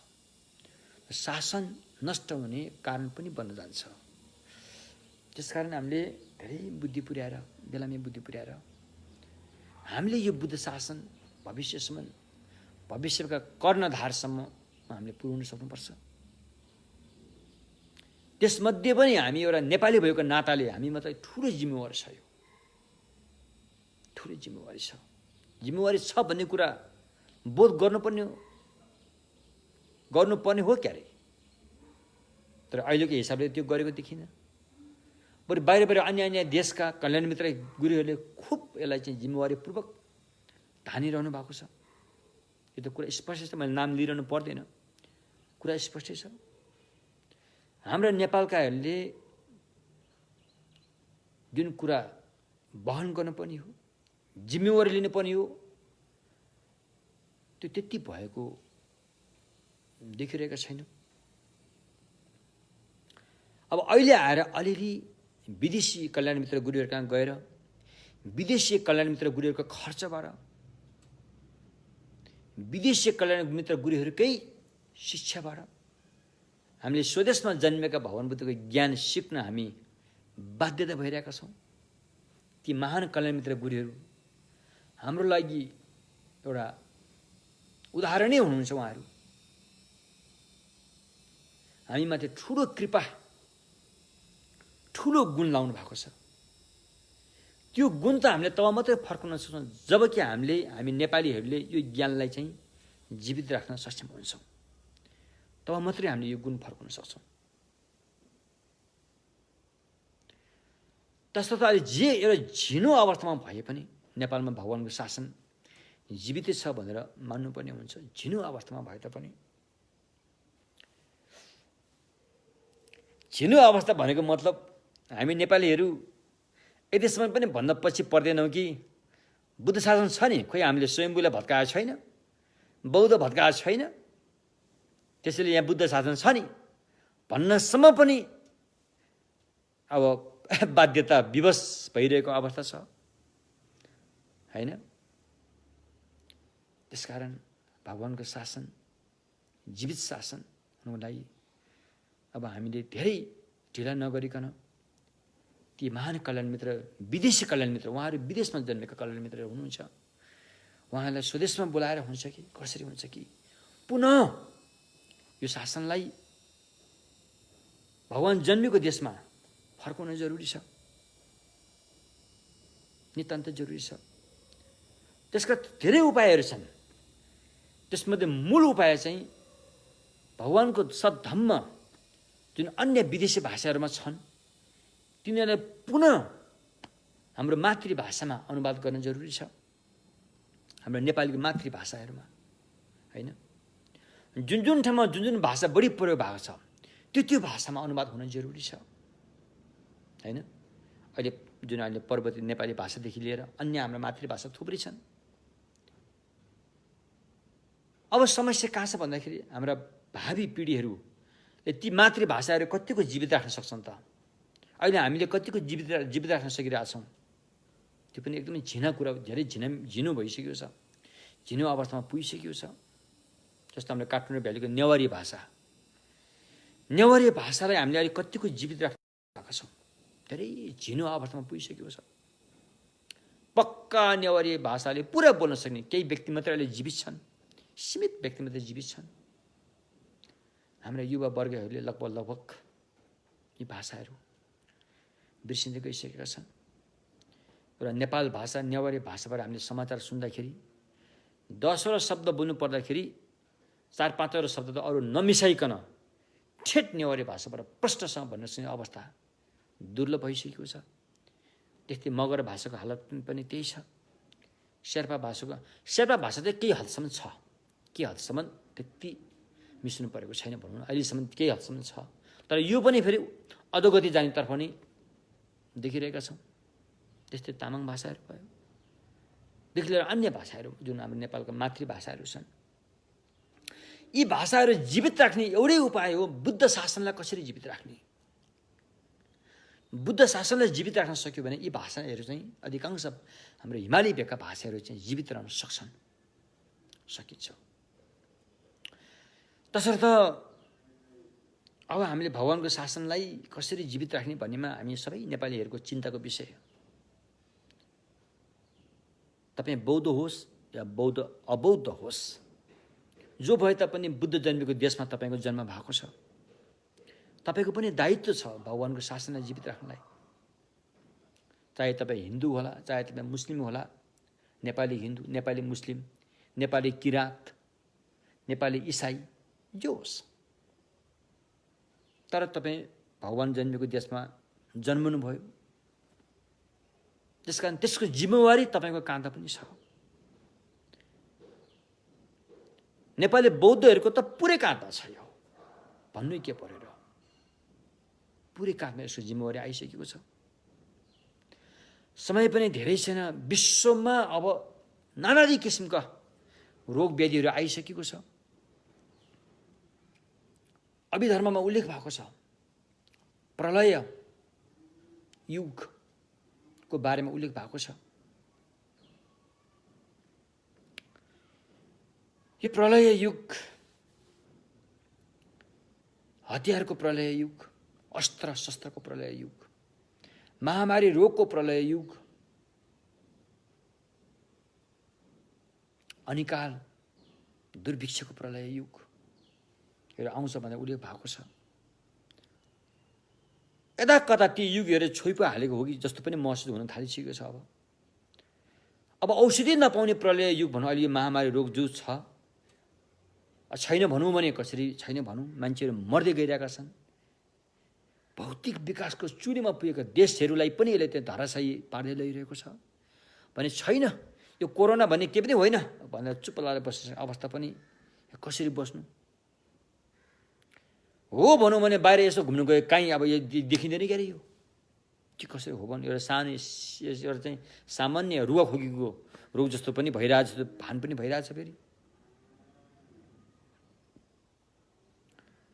शासन नष्ट हुने कारण पनि बन्न जान्छ। त्यसकारण हामीले धेरै बुद्धि पुर्याएर, बेलामै बुद्धि पुर्याएर हामीले यो बुद्ध शासन भविष्यका कर्णधारसम्म हामीले पुर्याउन सक्नुपर्छ। त्यसमध्ये पनि हामी एउटा नेपाली भएको नाताले हामीमा त ठुलो जिम्मेवारी छ। यो ठुलो जिम्मेवारी छ। जिम्मेवारी छ भन्ने कुरा बोध गर्नुपर्ने हो क्या रे। तर अहिलेको हिसाबले त्यो गरेको देखिन। बरु बाहिर अन्य देशका कल्याण मित्र गुरुहरूले खुब यसलाई चाहिँ जिम्मेवारीपूर्वक धानिरहनु भएको छ। यो त कुरा स्पष्ट छ, मैले नाम लिइरहनु पर्दैन, कुरा स्पष्टै छ। हाम्रा नेपालकाहरूले जुन कुरा वहन गर्नुपर्ने हो, जिम्मेवारी लिनुपर्ने हो, त्यो त्यति भएको देखिरहेका छैन। अब अहिले आएर अलिअलि विदेशी कल्याण मित्र गुरुहरू कहाँ गएर विदेशी कल्याण मित्र गुरुहरूको खर्चबाट, विदेशी कल्याण मित्र गुरुहरूकै शिक्षाबाट हामीले स्वदेशमा जन्मेका भगवान बुद्धको ज्ञान सिक्न हामी बाध्यता भइरहेका छौँ। ती महान कल्याण मित्र गुरुहरू हाम्रो लागि एउटा उदाहरणै हुनुहुन्छ। उहाँहरू हामीमाथि ठुलो कृपा, ठुलो गुण लाउनु भएको छ। त्यो गुण त हामीले तब मात्रै फर्काउन सक्छौँ जबकि हामी नेपालीहरूले यो ज्ञानलाई चाहिँ जीवित राख्न सक्षम हुन्छौँ। तब मात्रै हामीले यो गुण फर्काउन सक्छौँ। तसर्थ अहिले जे एउटा झिनो अवस्थामा भए पनि नेपालमा भगवानको शासन जीवितै छ भनेर मान्नुपर्ने हुन्छ। झिनो अवस्थामा भए तापनि, झिनो अवस्था भनेको मतलब हामी नेपालीहरू यतिसम्म पनि भन्न पछि पर्दैनौँ कि बुद्ध शासन छ नि, खोइ हामीले स्वयम्भूलाई भत्काएको छैन, बौद्ध भत्काएको छैन, त्यसैले यहाँ बुद्ध शासन छ नि भन्नसम्म पनि अब बाध्यता विवश भइरहेको अवस्था छ, होइन? त्यसकारण भगवानको शासन जीवित शासन हुनुको लागि अब हामीले धेरै ढिला नगरिकन ती महान कल्याण मित्र, विदेशी कल्याण मित्र, उहाँहरू विदेशमा जन्मेका कल्याण मित्रहरू हुनुहुन्छ, उहाँहरूलाई स्वदेशमा बोलाएर हुन्छ कि कसरी हुन्छ कि पुनः यो शासनलाई भगवान जन्मेको देशमा फर्काउन जरुरी छ, नितान्त जरुरी छ। त्यसका धेरै उपायहरू छन्। त्यसमध्ये मूल उपाय चाहिँ भगवानको सद्धम्म जुन अन्य विदेशी भाषाहरूमा छन् तिनीहरूलाई पुनः हाम्रो मातृभाषामा अनुवाद गर्न जरुरी छ। हाम्रो नेपालीको मातृभाषाहरूमा, होइन? जुन ठाउँमा जुन भाषा बढी प्रयोग भएको छ त्यो भाषामा अनुवाद हुन जरुरी छ, होइन? अहिले पर्वतीय नेपाली भाषादेखि लिएर अन्य हाम्रो मातृभाषा थुप्रै छन्। अब समस्या कहाँ छ भन्दाखेरि हाम्रा भावी पिँढीहरूले ती मातृभाषाहरू कतिको जीवित राख्न सक्छन् त? अहिले हामीले कतिको जीवित राख्न सकिरहेछौँ त्यो पनि एकदमै झिना कुरा, धेरै झिनो भइसक्यो छ, झिनो अवस्थामा पुगिसक्यो छ। जस्तो हाम्रो काठमाडौँ भ्यालीको नेवारी भाषालाई हामीले अहिले कतिको जीवित राखेका छौँ, धेरै झिनो अवस्थामा पुगिसकेको छ। पक्का नेवारी भाषाले पुरा बोल्न सक्ने केही व्यक्ति मात्र अहिले जीवित छन्, सीमित व्यक्ति मात्र जीवित छन्। हाम्रा युवा वर्गहरूले लगभग यी भाषाहरू बिर्सिँदै गइसकेका छन्। र नेपाल भाषा नेवारी भाषाबाट हामीले समाचार सुन्दाखेरि 10वटा शब्द बोल्नु पर्दाखेरि 4-5वटा शब्द त अरू नमिसाइकन ठेट नेवारी भाषाबाट प्रष्टसँग भन्न सक्ने अवस्था दुर्लभ भइसकेको छ। त्यस्तै मगर भाषाको हालत पनि त्यही छ। शेर्पा भाषा चाहिँ केही हदसम्म छ, केही हदसम्म त्यति मिस्नु परेको छैन भनौँ न, अहिलेसम्म केही हदसम्म छ। तर यो पनि फेरि अधोगति जानेतर्फ नै देखिरहेका छौँ। त्यस्तै तामाङ भाषाहरू भयो, देखि लिएर अन्य भाषाहरू जुन हाम्रो नेपालका मातृभाषाहरू छन्। यी भाषाहरू जीवित राख्ने एउटै उपाय हो बुद्ध शासनलाई कसरी जीवित राख्ने। बुद्ध शासनलाई जीवित राख्न सक्यो भने यी भाषाहरू चाहिँ अधिकांश हाम्रो हिमाली भेगका भाषाहरू चाहिँ जीवित रहन सक्छन्, सकिन्छ। तसर्थ अब हामीले भगवानको शासनलाई कसरी जीवित राख्ने भन्नेमा हामी सबै नेपालीहरूको चिन्ताको विषय हो। तपाईँ बौद्ध होस् या बौद्ध अबौद्ध होस्, जो भए तापनि बुद्ध जन्मेको देशमा तपाईँको जन्म भएको छ। तपाईँको पनि दायित्व छ भगवानको शासनलाई जीवित राख्नलाई। चाहे तपाईँ हिन्दू होला, चाहे तपाईँ मुस्लिम होला, नेपाली हिन्दू, नेपाली मुस्लिम, नेपाली किराँत, नेपाली इसाई, जो होस्, तर तपाईँ भगवान जन्मेको देशमा जन्मनु भयो। त्यसकारण त्यसको जिम्मेवारी तपाईँको काँधा पनि छ। नेपाली बौद्धहरूको त पुरै काँधा छ, यो भन्नु के पर्यो र। पुरै काँधमा यसको जिम्मेवारी आइसकेको छ। समय पनि धेरै छैन, विश्वमा अब नानादी किसिमका रोग व्याधिहरू आइसकेको छ। अभिधर्ममा उल्लेख भएको छ, प्रलय युगको बारेमा उल्लेख भएको छ। यो प्रलय युग हतियारको प्रलय युग, अस्त्र शस्त्रको प्रलय युग, महामारी रोगको प्रलय युग, अनिकाल दुर्भिक्षको प्रलय युग आउँछ भनेर उल्लेख भएको छ। यता कता ती युगहरू छोइपो हालेको हो कि जस्तो पनि महसुस हुन थालिसकेको छ। अब औषधि नपाउने प्रलय युग भनौँ, अहिले महामारी रोग जो छ छैन भनौँ भने कसरी छैन भनौँ, मान्छेहरू मर्दै गइरहेका छन्। भौतिक विकासको चुरीमा पुगेका देशहरूलाई पनि यसले त्यो धराशायी पार्दै लैरहेको छ भने छैन, यो कोरोना भन्ने के पनि होइन भनेर चुप्प लागेर बस्ने अवस्था पनि कसरी बस्नु हो भनौँ भने बाहिर यसो घुम्नु गयो, कहीँ अब यो देखिँदैन क्यारे यो के कसरी हो भने एउटा सानो एउटा चाहिँ सामान्य रुवाखोकीको रोग जस्तो पनि भइरहेछ, भान पनि भइरहेछ। फेरि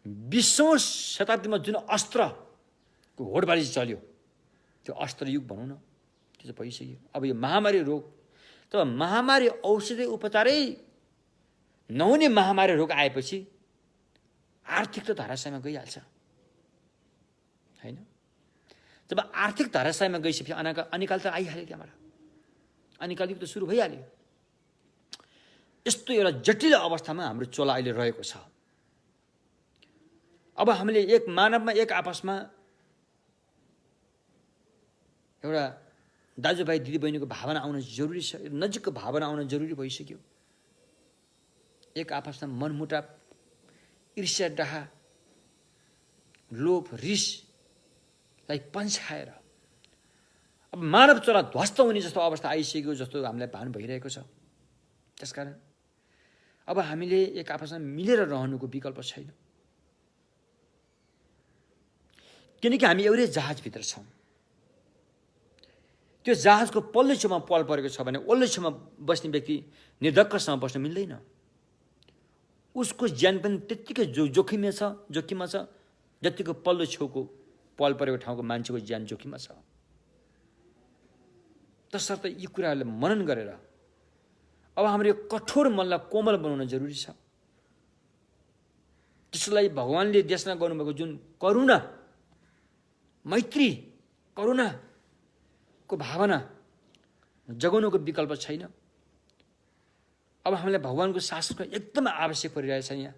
20औं शताब्दीमा जुन अस्त्रको होडबाजी चल्यो, त्यो अस्त्र युग भनौँ न, त्यो चाहिँ भइसक्यो। अब यो महामारी रोग, त महामारी औषधि उपचारै नहुने महामारी रोग आएपछि आर्थिक त धराशयमा गइहाल्छ होइन। जब आर्थिक धराशयमा गइसकेपछि अनिकाल त आइहाल्यो, त्यहाँबाट अनिकाल युग त सुरु भइहाल्यो। यस्तो एउटा जटिल अवस्थामा हाम्रो चोला अहिले रहेको छ। अब हामीले एक मानवमा एक आपसमा एउटा दाजुभाइ दिदीबहिनीको भावना आउन जरुरी छ, नजिकको भावना आउन जरुरी भइसक्यो। एक आपसमा मनमुटाव, ईर्ष्या, डाहा, लोभ, रिसलाई पन्छाएर अब मानव चोला ध्वस्त हुने जस्तो अवस्था आइसक्यो जस्तो हामीलाई भान भइरहेको छ। त्यसकारण अब हामीले एक आपसमा मिलेर रहनुको विकल्प छैन, किनकि हामी एउटै जहाजभित्र छौँ। त्यो जहाजको पल्लो छेउमा पल परेको छ भने ओल्लो छेउमा बस्ने व्यक्ति निर्धक्कसँग बस्न मिल्दैन। उसको ज्यान पनि त्यत्तिकै जोखिममा छ जतिको पल्लो छेउको पल परेको ठाउँको मान्छेको ज्यान जोखिममा छ। तसर्थ यी कुराहरूलाई मनन गरेर अब हाम्रो यो कठोर मनलाई कोमल बनाउन जरुरी छ। त्यसलाई भगवानले देशमा गर्नुभएको जुन करुणा, मैत्री, करुणाको भावना जगाउनुको विकल्प छैन। अब हामीलाई भगवानको शासनको एकदम आवश्यक परिरहेछ। यहाँ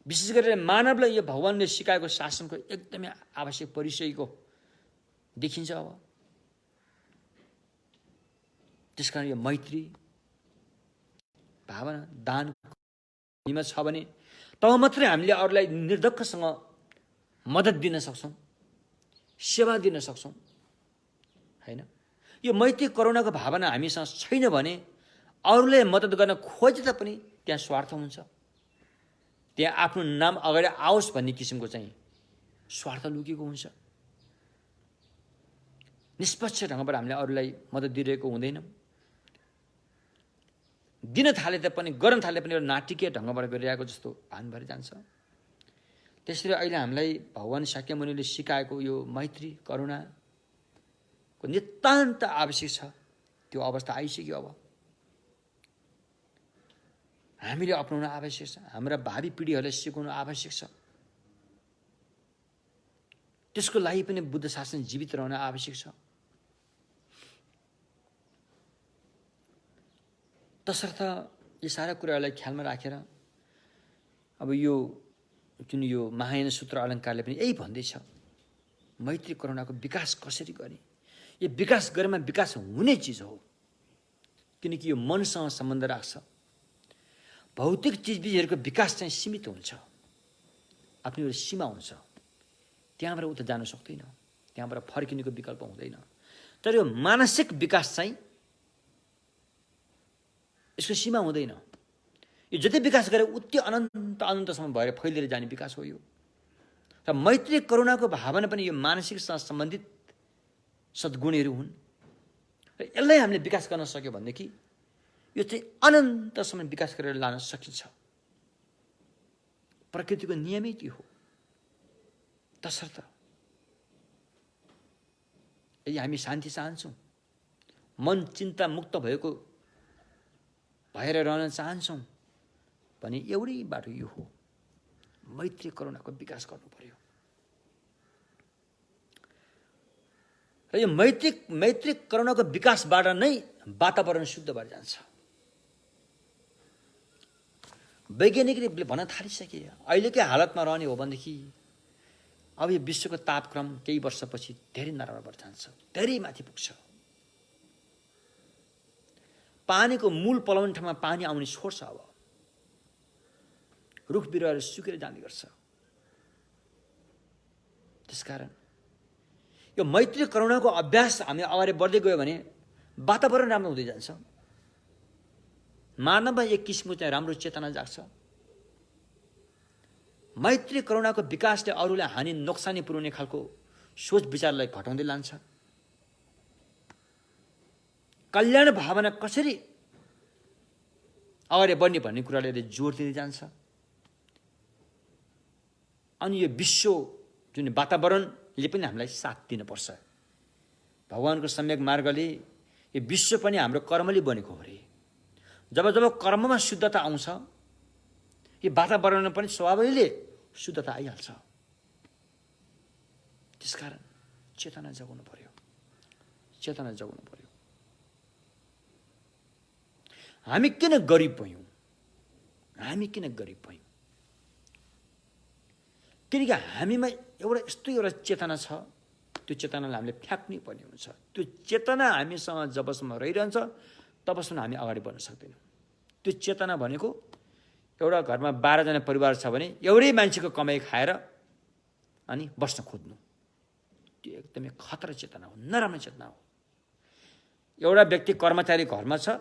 विशेष गरेर मानवलाई यो भगवानले सिकाएको शासनको एकदमै आवश्यक परिचयको देखिन्छ। अब त्यसकारण यो मैत्री भावना दान छ भने तब मात्रै हामीले अरूलाई निर्धक्कसँग मद्दत दिन सक्छौँ, सेवा दिन सक्छौँ, होइन? यो मैत्री करुणाको भावना हामीसँग छैन भने अरूलाई मद्दत गर्न खोजे तापनि त्यहाँ स्वार्थ हुन्छ, त्यहाँ आफ्नो नाम अगाडि आओस् भन्ने किसिमको चाहिँ स्वार्थ लुकेको हुन्छ। निष्पक्ष ढङ्गबाट हामीले अरूलाई मद्दत दिइरहेको हुँदैनौँ। दिन थाले तापनि गर्न थाले पनि एउटा नाटकीय ढङ्गबाट गरिरहेको जस्तो भान भएर जान्छ। त्यसरी अहिले हामीलाई भगवान शाक्यमुनिले सिकाएको यो मैत्री करुणाको नितान्त आवश्यक छ। त्यो अवस्था आइसक्यो। अब हामीले अपनाउन आवश्यक छ, हाम्रा भावी पिँढीहरूलाई सिकाउनु आवश्यक छ। त्यसको लागि पनि बुद्ध शासन जीवित रहन आवश्यक छ। तसर्थ यी सारा कुराहरूलाई ख्यालमा राखेर अब यो जुन यो महायान सूत्र अलङ्कारले पनि यही भन्दैछ, मैत्री करुणाको विकास कसरी गर्ने। यो विकास गरेमा विकास हुने चिज हो, किनकि यो मनसँग सम्बन्ध राख्छ। भौतिक चिजबिजहरूको विकास चाहिँ सीमित हुन्छ, आफ्नो एउटा सीमा हुन्छ, त्यहाँबाट उता जान सक्दैन, त्यहाँबाट फर्किनेको विकल्प हुँदैन। तर यो मानसिक विकास चाहिँ यसको सीमा हुँदैन। यो जति विकास गरे उति अनन्तसम्म भएर फैलिएर जाने विकास हो यो। र मैत्री करुणाको भावना पनि यो मानसिकसँग सम्बन्धित सद्गुणहरू हुन्। र यसलाई हामीले विकास गर्न सक्यो भनेदेखि यो चाहिँ अनन्तसम्म विकास गरेर लान सकिन्छ। प्रकृतिको नियमै त्यो हो। तसर्थ यदि हामी शान्ति चाहन्छौँ, मन चिन्ता मुक्त भएर रहन चाहन्छौँ भने एउटै बाटो यो हो, मैत्री करुणाको विकास गर्नु पर्यो। र यो मैत्री करुणाको विकासबाट नै वातावरण शुद्ध भएर जान्छ। वैज्ञानिकले भन्न थालिसके अहिलेकै हालतमा रहने हो भनेदेखि अब यो विश्वको तापक्रम केही वर्षपछि धेरै नराम्रो भएर जान्छ, धेरै माथि पुग्छ। पानीको मूल पलाउने ठाउँमा पानी आउने छोड्छ। अब रुख बिरुवाहरू सुकेर जाने गर्छ। त्यसकारण यो मैत्री करुणाको अभ्यास हामी अगाडि बढ्दै गयो भने वातावरण राम्रो हुँदै जान्छ। मानवमा एक किसिमको चाहिँ राम्रो चेतना जाग्छ। मैत्री करुणाको विकासले अरूलाई हानि नोक्सानी पुर्याउने खालको सोच विचारलाई घटाउँदै लान्छ। कल्याण भावना कसरी अगाडि बढ्ने भन्ने कुराले जोड दिँदै जान्छ। अनि यो विश्व जुन वातावरणले पनि हामीलाई साथ दिनुपर्छ। भगवानको सम्यक मार्गले यो विश्व पनि हाम्रो कर्मले बनेको हो रे। जब जब कर्ममा शुद्धता आउँछ यो वातावरणमा पनि स्वभावैले शुद्धता आइहाल्छ। त्यसकारण चेतना जगाउनु पर्यो, चेतना जगाउनु पर्यो। हामी किन गरिब भयौँ? हामी किन गरिब भयौँ? किनकि हामीमा यस्तो एउटा चेतना छ, त्यो चेतनालाई हामीले फ्याँक्नै पर्ने हुन्छ। त्यो चेतना हामीसँग जबसम्म रहिरहन्छ तबसम्म हामी अगाडि बढ्न सक्दैनौँ। त्यो चेतना भनेको एउटा घरमा 12 जना परिवार छ भने एउटै मान्छेको कमाइ खाएर अनि बस्न खोज्नु, त्यो एकदमै खतरा चेतना हो, नराम्रो चेतना हो। एउटा व्यक्ति कर्मचारी घरमा छ,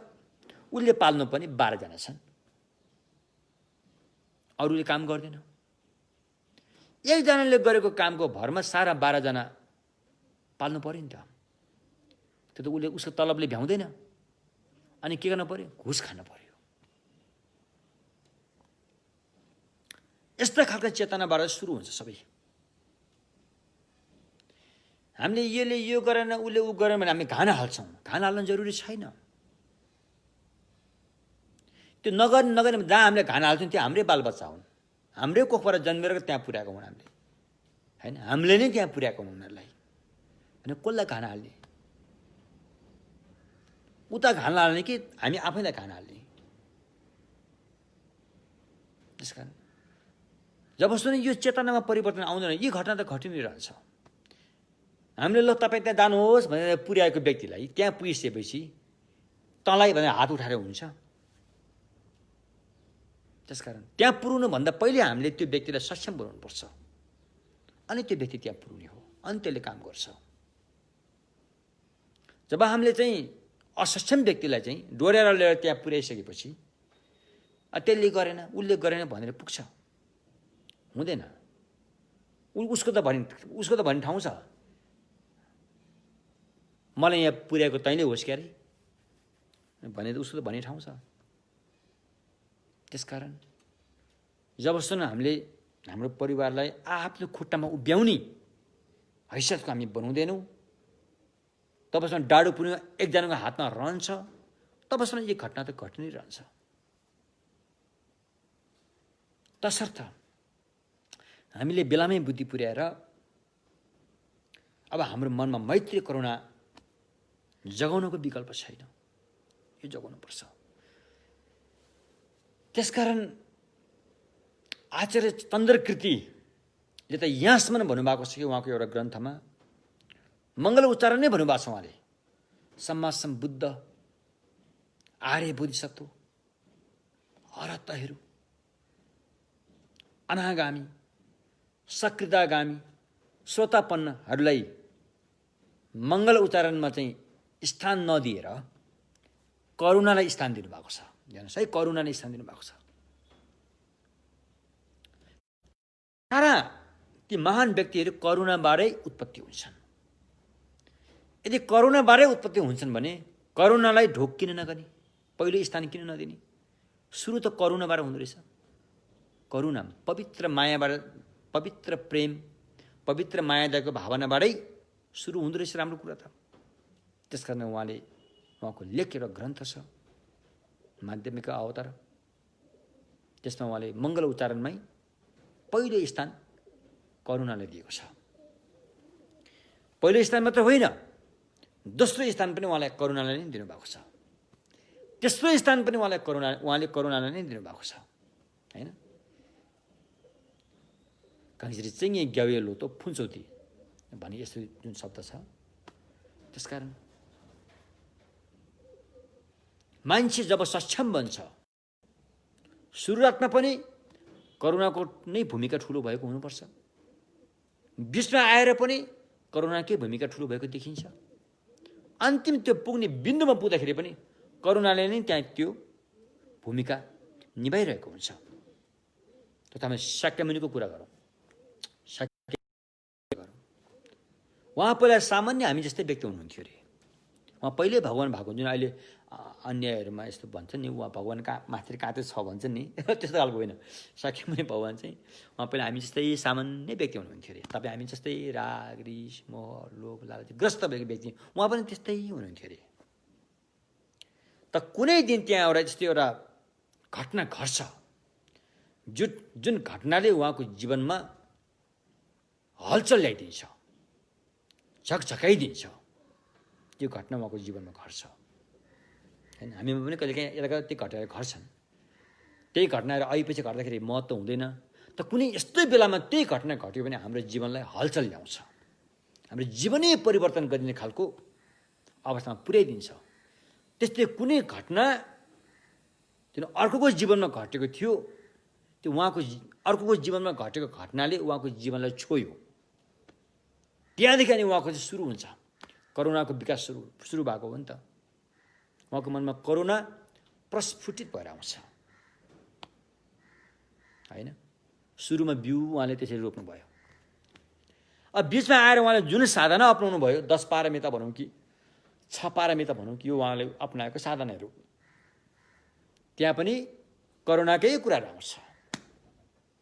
उसले पाल्नु पनि 12 जना छन्, अरूले काम गर्दैन। एकजनाले गरेको कामको भरमा सारा 12 जना पाल्नु पर्यो नि त। त्यो त उसले उसको तलबले भ्याउँदैन। अनि के गर्नु पर्यो? घुस खानु पर्यो। यस्ता खालका चेतनाबाट सुरु हुन्छ सबै। हामीले यसले यो गरेन उसले ऊ गरेन भने हामी घान हाल्छौँ। घान हाल्न जरुरी छैन। त्यो नगर्ने जहाँ हामीले घान हाल्छौँ त्यो हाम्रै बालबच्चा हुन्, हाम्रै कोखबाट जन्मेर त्यहाँ पुर्याएको हुन् हामीले, होइन? हामीले नै त्यहाँ पुर्याएको हुन् उनीहरूलाई। होइन, कसलाई घान हाल्ने? उता घान हाल्ने कि हामी आफैलाई घान हाल्ने? त्यसकारण जबसम्म यो चेतनामा परिवर्तन आउँदैन यी घटना त घटि नै रहन्छ। हामीले ल तपाईँ त्यहाँ जानुहोस् भनेर पुर्याएको व्यक्तिलाई त्यहाँ पुगिसकेपछि तँलाई भनेर हात उठाएर हुन्छ। त्यसकारण त्यहाँ पुर्याउनुभन्दा पहिले हामीले त्यो व्यक्तिलाई सक्षम बनाउनुपर्छ, अनि त्यो व्यक्ति त्यहाँ पुर्याउने हो, अनि त्यसले काम गर्छ। जब हामीले चाहिँ असक्षम व्यक्तिलाई चाहिँ डोर्याएर लिएर त्यहाँ पुर्याइसकेपछि त्यसले गरेन उसले गरेन भनेर पुग्छ, हुँदैन। उसको त भन्ने ठाउँ छ, मलाई यहाँ पुर्याएको तैँले होस् क्यारे भने उसको त भन्ने ठाउँ छ। त्यसकारण जबसम्म हामीले हाम्रो परिवारलाई आफ्नो खुट्टामा उभ्याउने हैसियतको हामी बनाउँदैनौँ, तबसम्म डाडु पुर्याउनु एकजनाको हातमा रहन्छ, तबसम्म यो घटना त घटि नै रहन्छ। तसर्थ हामीले बेलामै बुद्धि पुर्याएर अब हाम्रो मनमा मैत्री करुणा जगाउनको विकल्प छैन, यो जगाउनुपर्छ। त्यसकारण आचार्य तन्द्रकृतिले त यहाँसम्म भन्नुभएको छ कि उहाँको एउटा ग्रन्थमा मङ्गल उच्चारण नै भन्नुभएको छ उहाँले। सम्मा सम्बुद्ध आर्य बोधिसत्व अरहतहरू अनागामी सकृतागामी श्रोतापन्नहरूलाई मङ्गल उच्चारणमा चाहिँ स्थान नदिएर करुणालाई स्थान दिनुभएको छ। हेर्नुहोस् है, करुणालाई स्थान दिनुभएको छ। सारा ती महान व्यक्तिहरू करुणाबाटै उत्पत्ति हुन्छन्। यदि करुणाबाटै उत्पत्ति हुन्छन् भने करुणालाई ढोक किन नगर्ने, पहिलो स्थान किन नदिने? सुरु त करुणाबाट हुँदो रहेछ। करुणा पवित्र मायाबाट, पवित्र प्रेम, पवित्र मायादायको भावनाबाटै सुरु हुँदो रहेछ राम्रो कुरा त। त्यसकारण उहाँको लेख एउटा ग्रन्थ छ माध्यमिक अवतार, त्यसमा उहाँले मङ्गल उच्चारणमै पहिलो स्थान करुणालाई दिएको छ। पहिलो स्थान मात्र होइन, दोस्रो स्थान पनि उहाँलाई करुणालाई नै दिनुभएको छ, तेस्रो स्थान पनि उहाँले करुणालाई नै दिनुभएको छ, होइन? काङ्ग्रेस चाहिँ ग्यावे लोतो फुन्चौती भने यस्तो जुन शब्द छ। त्यसकारण मान्छे जब सक्षम बन्छ, सुरुवातमा पनि करुणाको नै भूमिका ठुलो भएको हुनुपर्छ, बिचमा आएर पनि करुणाकै भूमिका ठुलो भएको देखिन्छ, अन्तिम त्यो पुग्ने बिन्दुमा पुग्दाखेरि पनि करुणाले नै त्यहाँ त्यो भूमिका निभाइरहेको हुन्छ। तथा हामी शाक्यमुनिको कुरा गरौँ। उहाँ पहिला सामान्य हामी जस्तै व्यक्ति हुनुहुन्थ्यो अरे। उहाँ पहिले भगवान् भएको, जुन अहिले अन्यहरूमा यस्तो भन्छ नि उहाँ भगवान् माथि काँते छ भन्छ नि, त्यस्तो खालको होइन। शाक्यमुनि भगवान् चाहिँ उहाँ पहिला हामी जस्तै सामान्य व्यक्ति हुनुहुन्थ्यो अरे। तपाईँ हामी जस्तै राग रिस मोह लोभ लालच ग्रस्त भएको व्यक्ति उहाँ पनि त्यस्तै हुनुहुन्थ्यो अरे। त कुनै दिन त्यहाँ एउटा जस्तै एउटा घटना घट्छ जुन घटनाले उहाँको जीवनमा हलचल ल्याइदिन्छ, झकझकाइदिन्छ। त्यो घटना उहाँको जीवनमा घट्छ, होइन? हामीमा पनि कहिलेकाहीँ यता ती घटनाहरू घट्छन्। त्यही घटनाहरू अहिपछि घट्दाखेरि महत्त्व हुँदैन, त कुनै यस्तै बेलामा त्यही घटना घट्यो भने हाम्रो जीवनलाई हलचल ल्याउँछ, हाम्रो जीवनै परिवर्तन गरिने खालको अवस्थामा पुर्याइदिन्छ। त्यस्तै कुनै घटना जुन अर्कोको जीवनमा घटेको थियो, त्यो उहाँको अर्कोको जीवनमा घटेको घटनाले उहाँको जीवनलाई छोयो। त्यहाँदेखि अनि उहाँको चाहिँ सुरु हुन्छ, करुणाको विकास सुरु भएको हो नि त। उहाँको मनमा करुणा प्रस्फुटित भएर आउँछ, होइन? सुरुमा बिउ उहाँले त्यसरी रोप्नुभयो। अब बिचमा आएर उहाँले जुन साधना अपनाउनु भयो, 10 पारमिता भनौँ कि 6 पारमिता भनौँ कि, यो उहाँले अपनाएको साधनाहरू, त्यहाँ पनि करुणाकै कुराहरू आउँछ।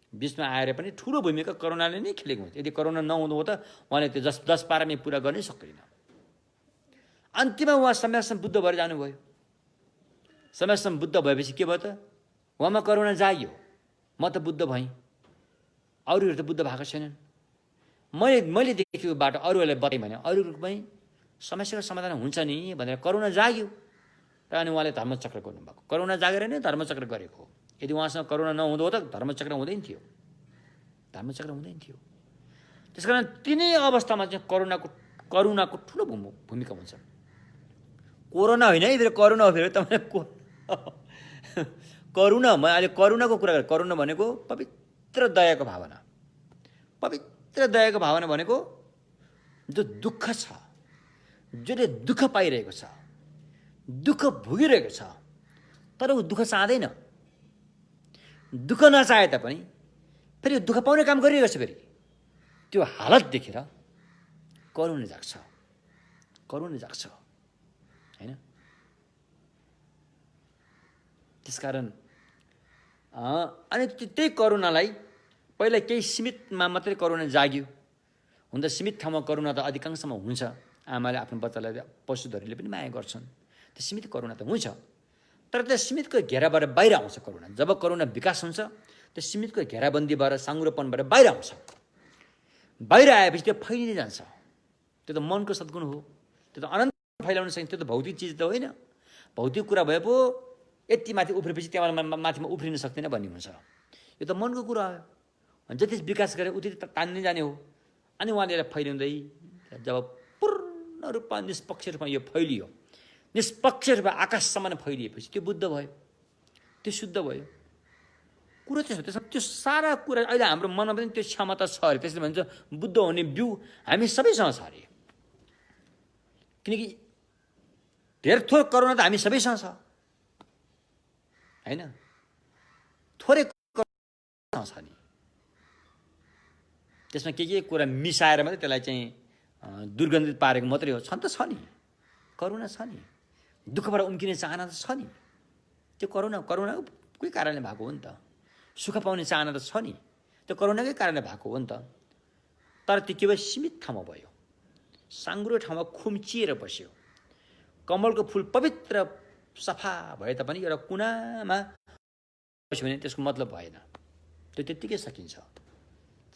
बिचमा आएर पनि ठुलो भूमिका करुणाले नै खेलेको हुन्छ। यदि करुणा नहुँदो हो त उहाँले त्यो 10 पारमी पुरा गर्नै सक्दैन। अन्तिममा उहाँ सम्यकसम्म बुद्ध भएर जानुभयो। सम्यकसम्म बुद्ध भएपछि के भयो त? उहाँमा करुणा जाग्यो, म त बुद्ध भएँ, अरूहरू त बुद्ध भएको छैनन्, मैले देखेको बाटो अरूहरूलाई बताएँ भने अरूहरूमै समस्याको समाधान हुन्छ नि भनेर करुणा जाग्यो। र अनि उहाँले धर्मचक्र गर्नुभएको। करुणा जागेर नै धर्मचक्र गरेको हो। यदि उहाँसँग करुणा नहुँदो हो त धर्मचक्र हुँदैन थियो। धर्मचक्र हुँदैन थियो। त्यसकारण तिनै अवस्थामा चाहिँ करुणाको ठुलो भूमिका हुन्छ। कोरोना होइन है, फेरि करुणा हो। फेरि तपाईँले करुणा, म अहिले करुणाको कुरा गरेँ। करुणा भनेको पवित्र दयाको भावना। पवित्र दयाको भावना भनेको जो दुःख छ, जसले दुःख पाइरहेको छ, दुःख भोगिरहेको छ, तर ऊ दुःख चाहँदैन। दुःख नचाहे तापनि फेरि दुःख पाउने काम गरिरहेको छ। फेरि त्यो हालत देखेर करुणा जाग्छ, करुणा जाग्छ होइन। त्यसकारण अनि त्यही करुणालाई पहिला केही सीमितमा मात्रै करुणा जाग्यो। हुन त सीमित ठाउँमा करुणा त अधिकांशमा हुन्छ। आमाले आफ्नो बच्चालाई, पशुधरीले पनि माया गर्छन्। त्यो सीमित करुणा त हुन्छ, तर त्यो सीमितको घेराबाट बाहिर आउँछ करुणा। जब करुणा विकास हुन्छ, त्यो सीमितको घेराबन्दीबाट, साङ्ग्रोपनबाट बाहिर आउँछ। बाहिर आएपछि त्यो फैलिँदै जान्छ। त्यो त मनको सद्गुण हो। त्यो त अनन्त फैलाउन सकिन्छ। त्यो त भौतिक चिज त होइन। भौतिक कुरा भए पो यति माथि उफ्रेपछि त्यहाँबाट माथिमा उफ्रिन सक्दैन भन्ने हुन्छ। यो त मनको कुरा हो। जति विकास गरे उति तान्ने जाने हो। अनि उहाँले यसलाई फैलाउँदै जब पूर्ण रूपमा निष्पक्ष रूपमा यो फैलियो, निष्पक्ष रूपमा आकाशसम्म फैलिएपछि त्यो बुद्ध भयो, त्यो शुद्ध भयो। कुरो त्यसो। त्यसमा त्यो सारा कुरा अहिले हाम्रो मनमा पनि त्यो क्षमता छ अरे। त्यसले भन्छ बुद्ध हुने बिउ हामी सबैसँग छ अरे। किनकि धेर थोर करुणा त हामी सबैसँग छ होइन। थोरै करुणा छ नि, त्यसमा के कुरा मिसाएर मात्रै त्यसलाई चाहिँ दुर्गन्धित पारेको मात्रै हो। छन् त छ नि, करुणा छ नि। दुःखबाट उम्किने चाहना त छ नि। त्यो करुणाकै कारणले भएको हो नि त। सुख पाउने चाहना त छ नि, त्यो करुणाकै कारणले भएको हो नि त। तर त्यो केवल सीमित ठाउँमा भयो, साङ्ग्रो ठाउँमा खुम्चिएर बस्यो। कमलको फुल पवित्र सफा भए तापनि एउटा कुनामा बस्यो भने त्यसको मतलब भएन, त्यो त्यत्तिकै सकिन्छ।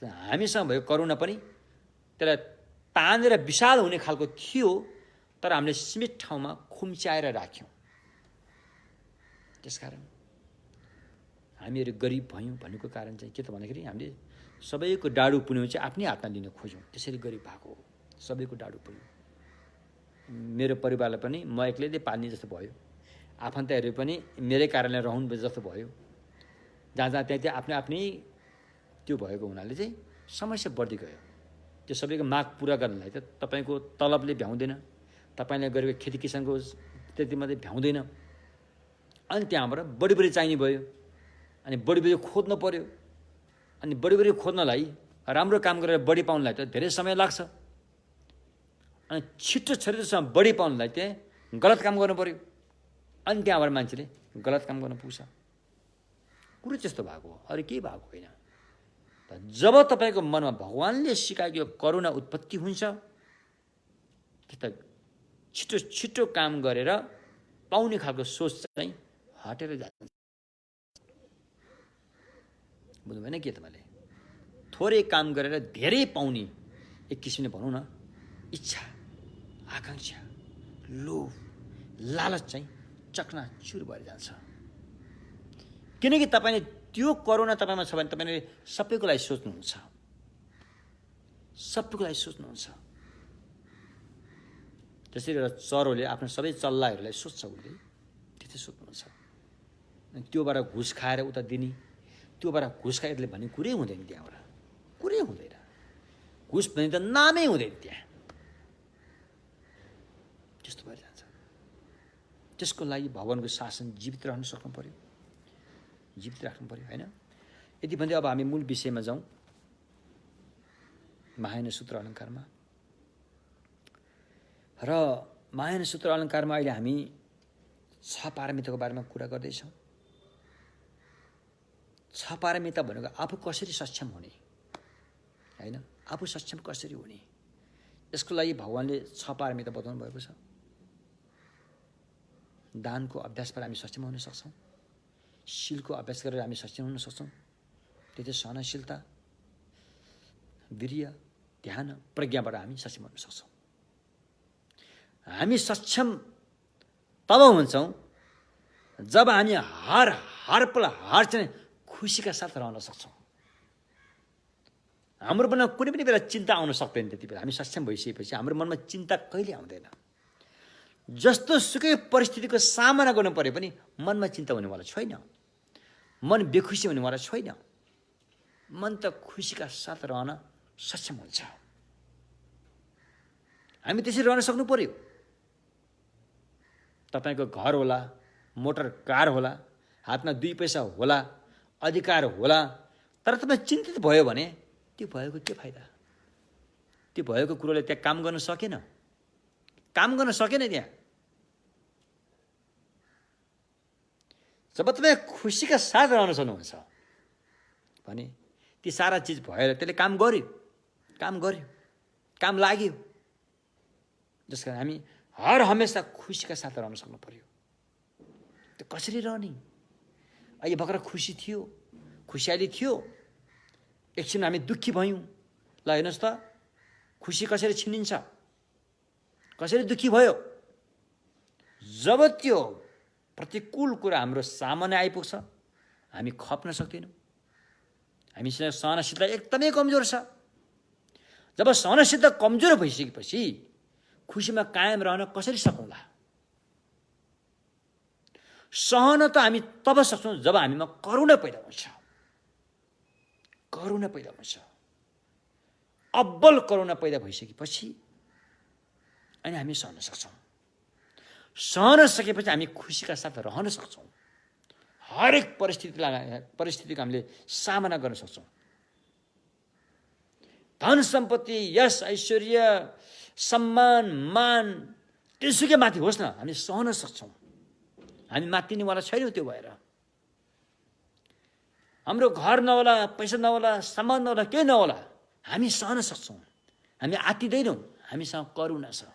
हामीसँग भएको करुणा पनि त्यसलाई तानेर विशाल हुने खालको थियो, तर हामीले सीमित ठाउँमा खुम्च्याएर राख्यौँ। त्यसकारण हामीहरू गरिब भयौँ भन्नुको कारण चाहिँ के त भन्दाखेरि हामीले सबैको डाडु पुन्यौँ चाहिँ आफ्नै हातमा लिन खोज्यौँ। त्यसरी गरिब भएको हो। सबैको डाडु पुन्यौँ। मेरो परिवारलाई पनि म एक्लैले पाल्ने जस्तो भयो। आफन्तहरू पनि मेरै कारणले रहनु जस्तो भयो। जहाँ त्यहाँ आफ्नै त्यो भएको हुनाले चाहिँ समस्या बढ्दै गयो। त्यो सबैको माग पुरा गर्नलाई त तपाईँको तलबले भ्याउँदैन, तपाईँले गरेको खेती किसानको त्यति मात्रै भ्याउँदैन। अनि त्यहाँबाट बढी चाहिने भयो। अनि बढी खोज्नु पर्यो। अनि बढी खोज्नलाई, राम्रो काम गरेर बढी पाउनलाई त धेरै समय लाग्छ। अनि छिटोसँग बढी पाउनलाई चाहिँ गलत काम गर्नु पर्यो। अनि त्यहाँबाट मान्छेले गलत काम गर्न पुग्छ। कुरो त्यस्तो भएको हो, अरू केही भएको होइन। जब तपाईँको मनमा भगवानले सिकाएको करुणा उत्पत्ति हुन्छ, त्यो त छिटो काम गरेर पाउने खालको सोच चाहिँ हटेर जान्छ। बुझ्नु भएन के तपाईँले? थोरै काम गरेर धेरै पाउने एक किसिमले भनौँ न, इच्छा, आकाङ्क्षा, लोभ, लालच चाहिँ चकनाचुर भएर जान्छ। किनकि तपाईँले त्यो करुणा तपाईँमा छ भने तपाईँले सबैको लागि सोच्नुहुन्छ, सबैको लागि सोच्नुहुन्छ। त्यसरी एउटा चरोले आफ्नो सबै चल्लाहरूलाई सोध्छ, उसले त्यति सोध्नुहुन्छ। अनि त्योबाट घुस खाएर उता दिने, त्योबाट घुस खाएरले भन्ने कुरै हुँदैन। त्यहाँबाट कुरै हुँदैन। घुस भन्ने त नामै हुँदैन त्यहाँ। त्यस्तो भएर जान्छ। त्यसको लागि भगवानको शासन जीवित रहन सक्नु पर्यो, जीवित राख्नु पर्यो होइन। यति भन्दै अब हामी मूल विषयमा जाउँ, महायान सूत्र अलङ्कारमा। र महायान सूत्र अलङ्कारमा अहिले हामी 6 पारमिताको बारेमा कुरा गर्दैछौँ। 6 पारमिता भनेको आफू कसरी सक्षम हुने होइन, आफू सक्षम कसरी हुने, यसको लागि भगवानले 6 पारमिता बताउनु भएको छ। दानको अभ्यासबाट हामी सक्षम हुन सक्छौँ। शीलको अभ्यास गरेर हामी सक्षम हुन सक्छौँ। त्यो चाहिँ सहनशीलता, वीर्य, ध्यान, प्रज्ञाबाट हामी सक्षम हुन सक्छौँ। हामी सक्षम तब हुन्छौँ जब हामी हर पल, हर क्षण खुसीका साथ रहन सक्छौँ। हाम्रो मनमा कुनै पनि बेला चिन्ता आउन सक्दैन। त्यति बेला हामी सक्षम भइसकेपछि हाम्रो मनमा चिन्ता कहिले आउँदैन। जस्तो सुकै परिस्थितिको सामना गर्नु पर्यो पनि मनमा चिन्ता हुनेवाला छैन, मन बेखुसी हुनेवाला छैन। मन त खुसीका साथ रहन सक्षम हुन्छ। हामी त्यसरी रहन सक्नु पर्यो। तपाईको घर होला, मोटर कार होला, हातमा 2 पैसा होला, अधिकार होला, तर तपाईँ चिन्तित भयो भने त्यो भएको के फाइदा? त्यो भएको कुरोले त्यहाँ काम गर्न सकेन, त्यहाँ। जब तपाईँ खुसीका साथ रहन सक्नुहुन्छ भने ती सारा चिज भएर त्यसले काम गर्यो, काम लाग्यो। जसकारण हामी हर हमेशा खुसीका साथ रहन सक्नु पर्यो। त्यो कसरी रहने? अहिले भर्खर खुसी थियो, खुसियाली थियो, एकछिन हामी दुःखी भयौँ। ल हेर्नुहोस् त, खुसी कसरी छिनिन्छ, कसरी दुःखी भयो? जब त्यो प्रतिकूल कुरा हाम्रो सामान्य आइपुग्छ, हामी खप्न सक्दैनौँ। हामीसँग सहनशीलता एकदमै कमजोर छ। जब सहनशीलता कमजोर भइसकेपछि खुसीमा कायम रहन कसरी सकौँला? सहन त हामी तब सक्छौँ जब हामीमा करुणा पैदा हुन्छ। अब्बल करुणा पैदा भइसकेपछि अनि हामी सहन सक्छौँ। सहन सकेपछि हामी खुसीका साथ रहन सक्छौँ। हरेक परिस्थितिको हामीले सामना गर्न सक्छौँ। धन सम्पत्ति, यश ऐश्वर्य, सम्मान, मान त्यसुकै माथि होस् न, हामी सहन सक्छौँ। हामी मातिनेवाला छैनौँ। त्यो भएर हाम्रो घर नहोला, पैसा नहोला, सम्मान नहोला, केही नहोला, हामी सहन सक्छौँ। हामी आत्तिदैनौँ। हामीसँग करुणा छ।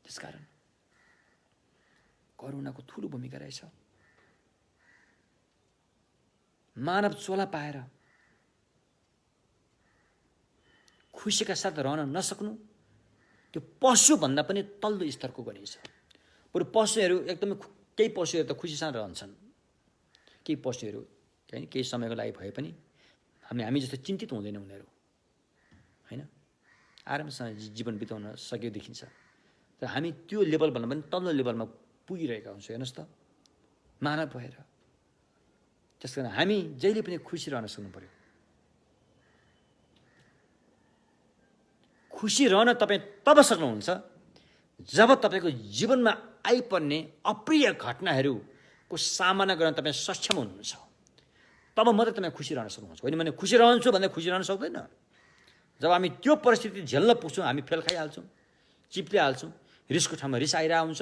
त्यसकारण करुणाको ठुलो भूमिका रहेछ। मानव चोला पाएर खुसीका साथ रहन नसक्नु त्यो पशुभन्दा पनि तल्लो स्तरको गरिन्छ। बरु पशुहरू एकदमै केही पशुहरू त खुसीसँग रहन्छन्, केही पशुहरू केही समयको लागि भए पनि हामी जस्तो चिन्तित हुँदैन उनीहरू, होइन? आरामसँग जीवन बिताउन सक्यो देखिन्छ। तर हामी त्यो लेभलभन्दा पनि तल्लो लेभलमा पुगिरहेका हुन्छौँ। हेर्नुहोस् त, मानव भएर। त्यस कारण हामी जहिले पनि खुसी रहन सक्नु पर्यो। खुसी रहन तपाईँ तब सक्नुहुन्छ जब तपाईँको जीवनमा आइपर्ने अप्रिय घटनाहरूको सामना गर्न तपाईँ सक्षम हुनुहुन्छ। तब मात्रै तपाईँ खुसी रहन सक्नुहुन्छ। होइन भने खुसी रहन्छु भन्दा खुसी रहन सक्दैन। जब हामी त्यो परिस्थिति झेल्न पुग्छौँ, हामी फेल खाइहाल्छौँ, चिप्लिहाल्छौँ। रिसको ठाउँमा रिस आइरहेको हुन्छ,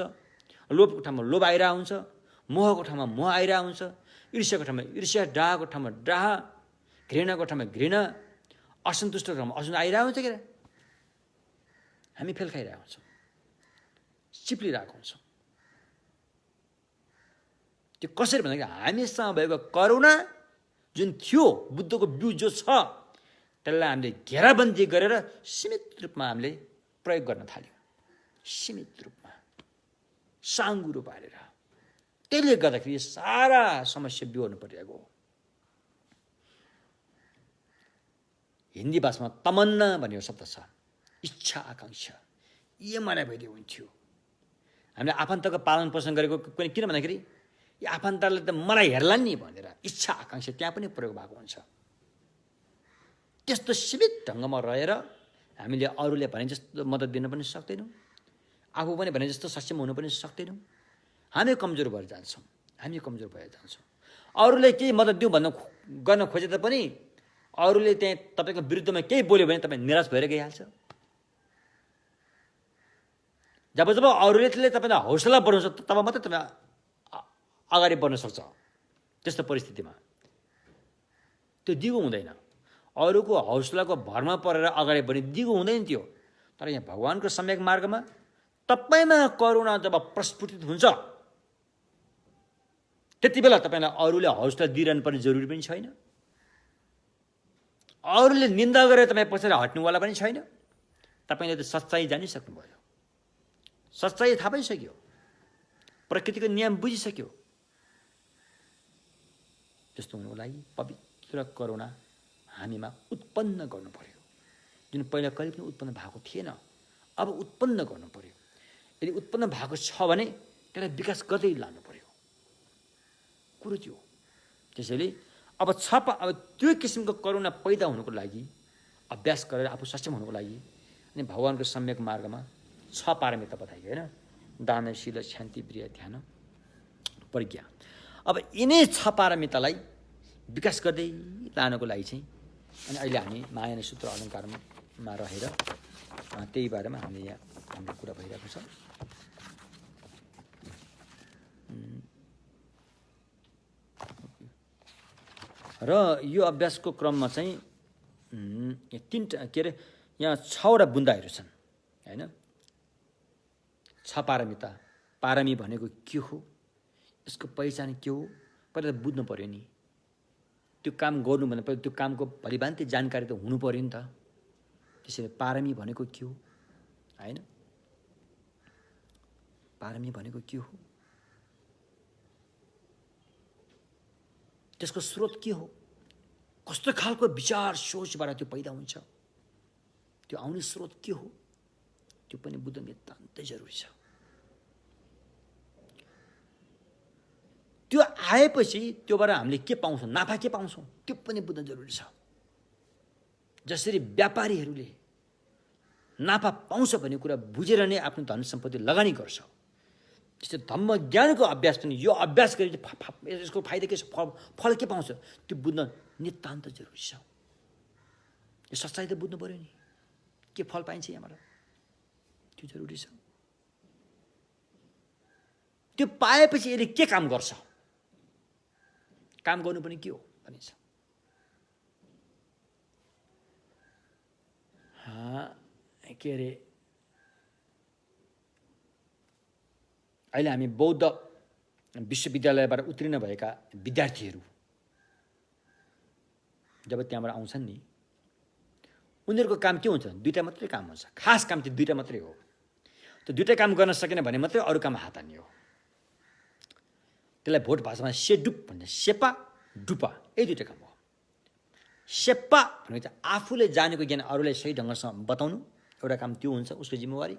लोभको ठाउँमा लोभ आइरहेको हुन्छ, मोहको ठाउँमा मोह आइरहेको हुन्छ, ईर्ष्याको ठाउँमा ईर्ष्या, डाहको ठाउँमा डाह, घृणाको ठाउँमा घृणा, असन्तुष्टको ठाउँमा असन्तुष्ट आइरहेको हुन्छ। के हामी फेल खाइरहेको हुन्छौँ, चिप्लिरहेको हुन्छौँ। त्यो कसरी भन्दाखेरि हामीसँग भएको करुणा जुन थियो, बुद्धको बिउ जो छ, त्यसलाई हामीले घेराबन्दी गरेर सीमित रूपमा हामीले प्रयोग गर्न थाल्यौँ। सीमित रूपमा साङ्गुरो पारेर। त्यसले गर्दाखेरि सारा समस्या बिहोर्नु परिरहेको हो। हिन्दी भाषामा तमन्ना भन्ने शब्द छ, इच्छा, आकाङ्क्षा। यो मलाई भइदियो हुन्थ्यो। हामीले आफन्तको पालन पोषण गरेको किन भन्दाखेरि यो आफन्तले त मलाई हेर्ला नि भनेर इच्छा, आकाङ्क्षा त्यहाँ पनि प्रयोग भएको हुन्छ। त्यस्तो सीमित ढङ्गमा रहेर हामीले अरूले भने जस्तो मद्दत दिन पनि सक्दैनौँ, आफू पनि भने जस्तो सक्षम हुनु पनि सक्दैनौँ। हामी कमजोर भएर जान्छौँ। अरूले केही मद्दत दिउँ गर्न खोजे तापनि अरूले त्यहाँ तपाईँको विरुद्धमा केही बोल्यो भने तपाईँ निराश भएर गइहाल्छ। जब अरूले तपाईँलाई हौसला बढाउँछ तब मात्रै तपाईँ अगाडि बढ्न सक्छ। त्यस्तो परिस्थितिमा त्यो दिगो हुँदैन। अरूको हौसलाको भरमा परेर अगाडि बढ्ने दिगो हुँदैन त्यो। तर यहाँ भगवानको सम्यक मार्गमा तपाईँमा करुणा जब प्रस्फुटित हुन्छ, त्यति बेला तपाईँलाई अरूले हौसला दिइरहनु पर्ने जरुरी पनि छैन। अरूले निन्दा गरेर तपाईँ पछाडि हट्नुवाला पनि छैन। तपाईँले त सच्चाइ जानिसक्नुभयो, सच्चाइ थाहा पाइसक्यो, प्रकृतिको नियम बुझिसक्यो। त्यस्तो हुनुको लागि पवित्र करुणा हामीमा उत्पन्न गर्नु पर्यो, जुन पहिला कहिले पनि उत्पन्न भएको थिएन, अब उत्पन्न गर्नु पर्यो। यदि उत्पन्न भएको छ भने त्यसलाई विकास गर्दै लानु पर्यो, कुरो त्यो। त्यसैले अब त्यो किसिमको करुणा पैदा हुनुको लागि अभ्यास गरेर आफू सक्षम हुनुको लागि अनि भगवानको सम्यक मार्गमा 6 पारमिता बताइयो होइन, दान, शील, शान्ति, प्रिय, ध्यान, प्रज्ञा। अब यिनै 6 पारमितालाई विकास गर्दै लानको लागि चाहिँ अनि अहिले हामी माया नै सूत्र अलङ्कारमा रहेर त्यही बारेमा हामीले यहाँ हाम्रो कुरा भइरहेको छ। र यो अभ्यासको क्रममा चाहिँ 3 के अरे यहाँ 6वटा बुन्दाहरू छन् होइन। 6 पारमिता, पारमी भनेको के हो, यसको पहिचान के हो, पहिला त बुझ्नु पर्यो नि। त्यो काम गर्नु भने पहिला त्यो कामको भलिभान्ति जानकारी त हुनु पर्यो नि त। त्यसैले पारमी भनेको के हो होइन, पारमी भनेको के हो, त्यसको स्रोत के हो, कस्तो खालको विचार सोचबाट त्यो पैदा हुन्छ, त्यो आउने स्रोत के हो, त्यो पनि बुझ्नु नितान्तै जरुरी छ। त्यो आएपछि त्योबाट हामीले के पाउँछौँ, नाफा के पाउँछौँ, त्यो पनि बुझ्न जरुरी छ। जसरी व्यापारीहरूले नाफा पाउँछ भन्ने कुरा बुझेर नै आफ्नो धन सम्पत्ति लगानी गर्छ, त्यस्तै धम्म ज्ञानको अभ्यास पनि यो अभ्यास गरी यसको फाइदा के छ, फल के पाउँछ, त्यो बुझ्न नितान्त जरुरी छ। यो सच्चाइ त बुझ्नु पर्यो नि, के फल पाइन्छ यहाँबाट, त्यो जरुरी छ। त्यो पाएपछि यसले के काम गर्छ, काम गर्नु पनि के हो भनिन्छ। के अरे अहिले हामी बौद्ध विश्वविद्यालयबाट उत्तीर्ण भएका विद्यार्थीहरू जब त्यहाँबाट आउँछन् नि, उनीहरूको काम के हुन्छ, 2टा मात्रै काम हुन्छ, खास काम चाहिँ 2टा मात्रै हो। त्यो 2टा काम गर्न सकेन भने मात्रै अरू काम हात हान्ने हो। त्यसलाई भोट भाषामा सेडुप भन्छ, सेपा डुपा, यही 2टा काम हो। सेप्पा भनेको चाहिँ आफूले जानेको ज्ञान अरूलाई सही ढङ्गसँग बताउनु, एउटा काम त्यो हुन्छ उसको जिम्मेवारी।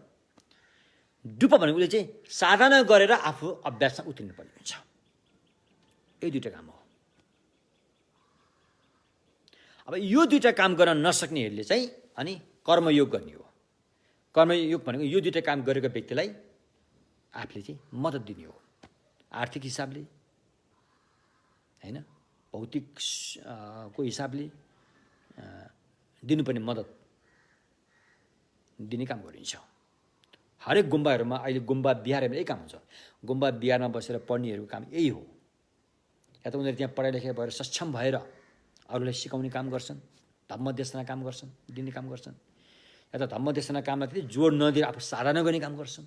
डुपा भनेको उसले चाहिँ साधना गरेर आफू अभ्यासमा उत्रिनु पर्ने हुन्छ, यही 2टा काम हो। अब यो 2टा काम गर्न नसक्नेहरूले चाहिँ अनि कर्मयोग गर्ने हो। कर्मयोग भनेको यो 2टा काम गरेको व्यक्तिलाई आफूले चाहिँ मद्दत दिने हो, आर्थिक हिसाबले होइन, भौतिक को हिसाबले दिनुपर्ने मद्दत दिने काम गरिन्छ। हरेक गुम्बाहरूमा अहिले गुम्बा बिहारमा यही काम हुन्छ। गुम्बा बिहारमा बसेर पढ्नेहरूको काम यही हो। या त उनीहरू त्यहाँ पढाइ लेखाइ भएर सक्षम भएर अरूलाई सिकाउने काम गर्छन्, धम्म देशना काम गर्छन्, दिने काम गर्छन्, या त धम्म देशना कामलाई जोड नदिएर आफू साधना गर्ने काम गर्छन्।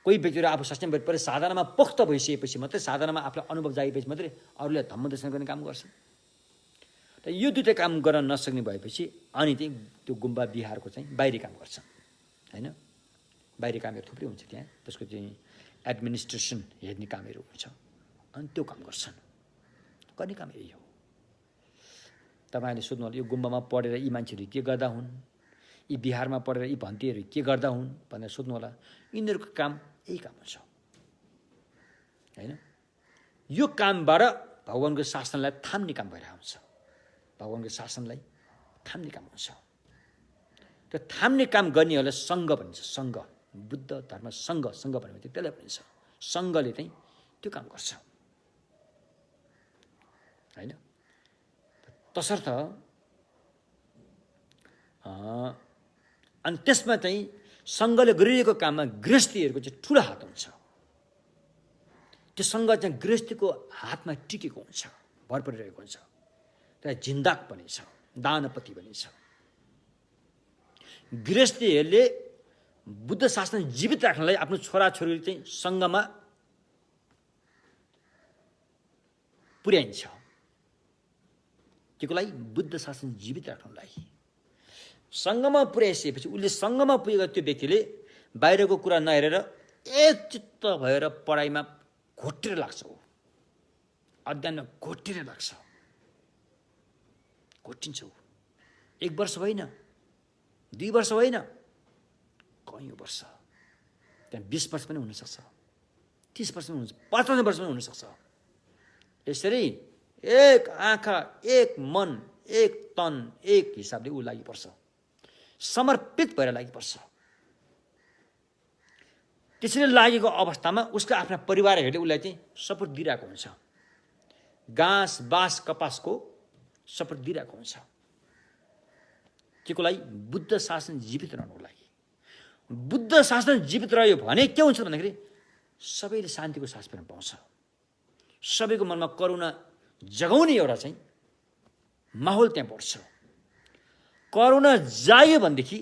कोही व्यक्तिहरू आफू सक्षम भएपछि साधनामा पोख्त भइसकेपछि मात्रै, साधनामा आफूलाई अनुभव जागेपछि मात्रै अरूलाई धम्म देशना गर्ने काम गर्छन्। र यो 2टा काम गर्न नसक्ने भएपछि अनि चाहिँ त्यो गुम्बा बिहारको चाहिँ बाहिरी काम गर्छन् होइन। बाहिरी कामहरू थुप्रै हुन्छ त्यहाँ, त्यसको चाहिँ एडमिनिस्ट्रेसन हेर्ने कामहरू हुन्छ, अनि त्यो काम गर्छन्। गर्ने काम यही हो। तपाईँहरूले सोध्नु होला यो गुम्बामा पढेर यी मान्छेहरू के गर्दा हुन्, यी बिहारमा पढेर यी भन्तीहरू के गर्दा हुन् भनेर सोध्नु होला। यिनीहरूको काम यही काम हुन्छ होइन। यो कामबाट भगवानको शासनलाई थाम्ने काम भइरहेको हुन्छ, भगवानको शासनलाई थाम्ने काम हुन्छ। त्यो थाम्ने काम गर्नेहरूलाई सङ्घ भनिन्छ, सङ्घ, बुद्ध धर्म सङ्घ, सङ्घ भनेको चाहिँ त्यसलाई भनिन्छ। सङ्घले चाहिँ त्यो काम गर्छ होइन। तसर्थ अनि त्यसमा चाहिँ सङ्घले गरिरहेको काममा गृहस्थीहरूको चाहिँ ठुलो हात हुन्छ। त्यो सङ्घ चाहिँ गृहस्थीको हातमा टिकेको हुन्छ, भर परिरहेको हुन्छ। त्यसलाई जिन्दाक भनिन्छ, दानपति भनिन्छ। गृहस्थीहरूले बुद्ध शासन जीवित राख्नलाई आफ्नो छोराछोरी चाहिँ सङ्घमा पुर्याइन्छ। के को लागि, बुद्ध शासन जीवित राख्नलाई। सङ्घमा पुर्याइसकेपछि उसले सङ्घमा पुगेको त्यो व्यक्तिले बाहिरको कुरा नहेरेर एकचित्त भएर पढाइमा घोटेर लाग्छ, अध्ययनमा घोटेर लाग्छ। घोटिन्छ। 1 वर्ष होइन, 2 वर्ष होइन, कयौँ वर्ष, त्यहाँ 20 वर्ष पनि हुनसक्छ, 30 वर्ष पनि हुन्छ, 55 वर्ष पनि हुनसक्छ। यसरी एक आँखा, एक मन, एक तन, एक हिसाबले ऊ लागि पर्छ, समर्पित भएर लागि पर्छ। त्यसरी लागेको अवस्थामा उसको आफ्ना परिवारहरूले उसलाई चाहिँ सपोर्ट दिइरहेको हुन्छ, घाँस बाँस कपासको सपोर्ट दिइरहेको हुन्छ। के को लागि? बुद्ध शासन जीवित रहनुको लागि। बुद्ध शासन जीवित रह्यो भने के हुन्छ भन्दाखेरि सबैले शान्तिको सास फेर्न पाउँछ, सबैको मनमा करुणा जगाउने एउटा चाहिँ माहौल त्यहाँ बढ्छ। करुणा जायो भनेदेखि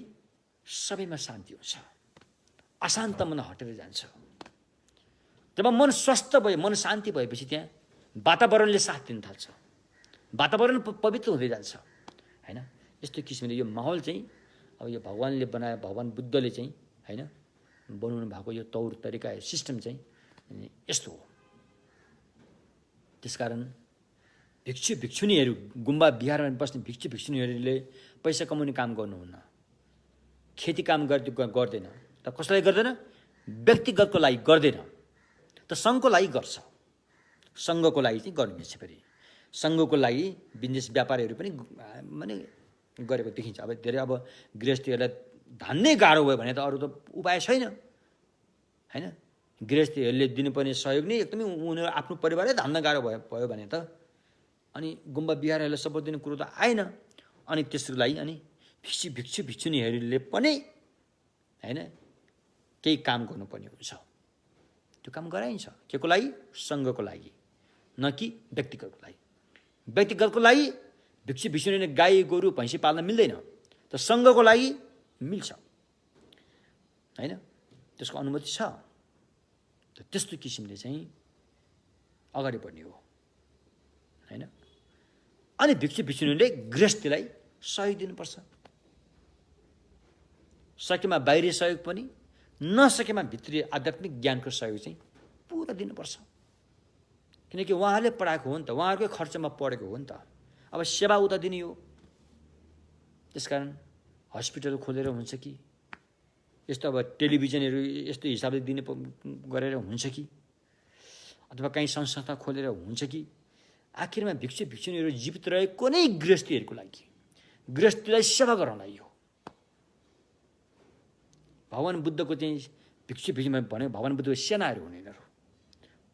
सबैमा शान्ति हुन्छ, अशान्त मन हटेर जान्छ। जब मन स्वस्थ भयो, मन शान्ति भएपछि त्यहाँ वातावरणले साथ दिन थाल्छ, वातावरण पवित्र हुँदै जान्छ हैन। यस्तो किसिमले यो माहौल चाहिँ अब यो भगवानले बनाए, भगवान बुद्धले चाहिँ हैन बनाउनु भएको यो तौर तरिका, सिस्टम चाहिँ यस्तो हो। त्यसकारण भिक्षु भिक्षुनीहरू, गुम्बा बिहारमा बस्ने भिक्षु भिक्षुनीहरूले पैसा कमाउने काम गर्नुहुन्न, खेती काम गर्दैन। त कसैलाई गर्दैन? व्यक्तिगतको लागि गर्दैन, त सङ्घको लागि गर्छ। सङ्घको लागि चाहिँ गर्नुहुन्छ। फेरि सङ्घको लागि बिजनेस व्यापारीहरू पनि माने गरेको देखिन्छ। अब धेरै अब गृहस्थीहरूलाई धान्नै गाह्रो भयो भने त अरू त उपाय छैन हैन। गृहस्थीहरूले दिनुपर्ने सहयोग नै एकदमै उनीहरू आफ्नो परिवारै धान्न गाह्रो भयो भने त अनि गुम्बा बिहारहरूलाई सपोर्ट दिने कुरो त आएन। अनि त्यसको लागि अनि भिक्षु भिक्षुनीहरूले पनि हैन केही काम गर्नुपर्ने हुन्छ। त्यो काम गराइन्छ के को लागि? सङ्घको लागि, न कि व्यक्तिगतको लागि। व्यक्तिगतको लागि भिक्षु भिक्षुनीले गाई गोरु भैँसी पाल्न मिल्दैन, त सङ्घको लागि मिल्छ हैन, त्यसको अनुमति छ। त्यस्तो किसिमले चाहिँ अगाडि बढ्ने हो हैन। अनि भिक्षु भिक्षुनीले गृहस्थीलाई सहयोग दिनुपर्छ, सकेमा बाहिरी सहयोग पनि, नसकेमा भित्री आध्यात्मिक ज्ञानको सहयोग चाहिँ पुरा दिनुपर्छ। किनकि उहाँहरूले पढाएको हो नि त, उहाँहरूकै खर्चमा पढेको हो नि त। अब सेवा उता दिने हो, त्यसकारण हस्पिटल खोलेर हुन्छ कि यस्तो अब टेलिभिजनहरू यस्तो हिसाबले दिने गरेर हुन्छ कि अथवा कहीँ संस्था खोलेर हुन्छ कि आखिरमा भिक्षु भिक्षुनीहरू जीवित रहेको नै गृहस्थीहरूको लागि, गृहस्थीलाई सेवा गर्नलाई हो। भगवान बुद्धको चाहिँ भिक्षु भिक्षुमा भने भगवान बुद्धको सेनाहरू हुने यिनीहरू,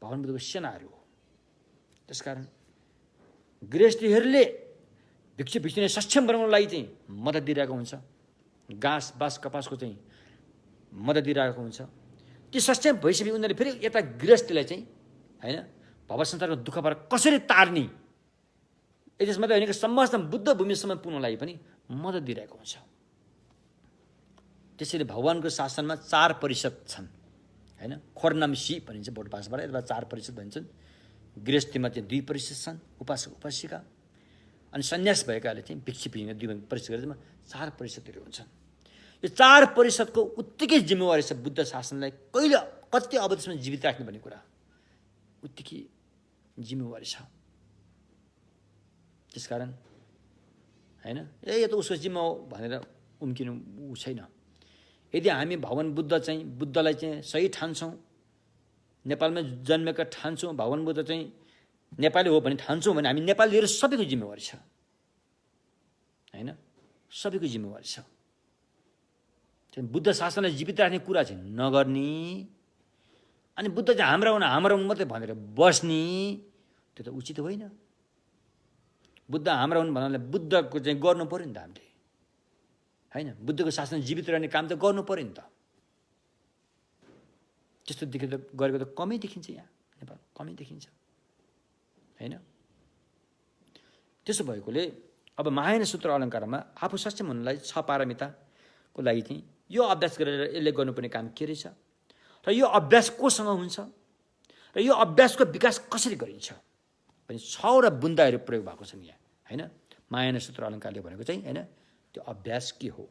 भगवान बुद्धको सेनाहरू हो। त्यसकारण गृहस्थीहरूले भिक्षु भिक्षुनी सक्षम बनाउनको लागि चाहिँ मद्दत दिइरहेको हुन्छ, घाँस बाँस कपासको चाहिँ मद्दत दिइरहेको हुन्छ। त्यो सक्षम भइसकेपछि उनीहरूले फेरि यता गृहस्थीलाई चाहिँ हैन भव संसारको दुःखबाट कसरी तार्ने, यति मात्रै होइन कि समस्त बुद्ध भूमिसम्म पुग्नलाई पनि मद्दत दिइरहेको हुन्छ। त्यसैले भगवानको शासनमा 4% छन् हैन। खोर्नामसी भनिन्छ बोट भाषाबाट, अथवा 4% भन्छन्। गृहस्थीमा चाहिँ 2% छन्, उपासक उपासिका। अनि सन्यास भएकाले चाहिँ भिक्षु भिक्षुनी 2% गरेर 4% हुन्छन्। यो 4% को उत्तिकै जिम्मेवारी छ बुद्ध शासनलाई कहिले कति अवधिसम्म जीवित राख्ने भन्ने कुरा, उत्तिकै जिम्मेवारी छ। त्यसकारण हैन यो त उसको जिम्मा हो भनेर उम्किनु छैन। यदि हामी भगवान बुद्ध चाहिँ बुद्धलाई चाहिँ सही ठान्छौँ, नेपालमा जन्मेका ठान्छौँ, भगवान बुद्ध चाहिँ नेपाली हो भने ठान्छौँ भने हामी नेपालीहरू सबैको जिम्मेवारी छ हैन, सबैको जिम्मेवारी छ। बुद्ध शासनलाई जीवित राख्ने कुरा चाहिँ नगर्ने, अनि बुद्ध चाहिँ हाम्रा हुन् मात्रै भनेर बस्ने, त्यो त उचित होइन। बुद्ध हाम्रा हुन् भन्नाले बुद्धको चाहिँ गर्नु पर्यो नि त हामीले हैन। बुद्धको शासन जीवित रहने काम त गर्नु पर्यो नि त। त्यस्तो देखेर गरेको त कमै देखिन्छ, यहाँ नेपाल कमै देखिन्छ हैन। त्यसो भएकोले अब महायान सूत्र अलङ्कारमा आफू सक्षम हुनलाई 6 पारमिताको लागि चाहिँ यो अभ्यास गरेर यसले गर्नुपर्ने काम के रहेछ र यो अभ्यास कोसँग हुन्छ र यो अभ्यासको विकास कसरी गरिन्छ भने 6 बुन्दाहरू प्रयोग भएको छन् यहाँ हैन। महायान सूत्र अलङ्कारले भनेको चाहिँ हैन त्यो अभ्यास के हो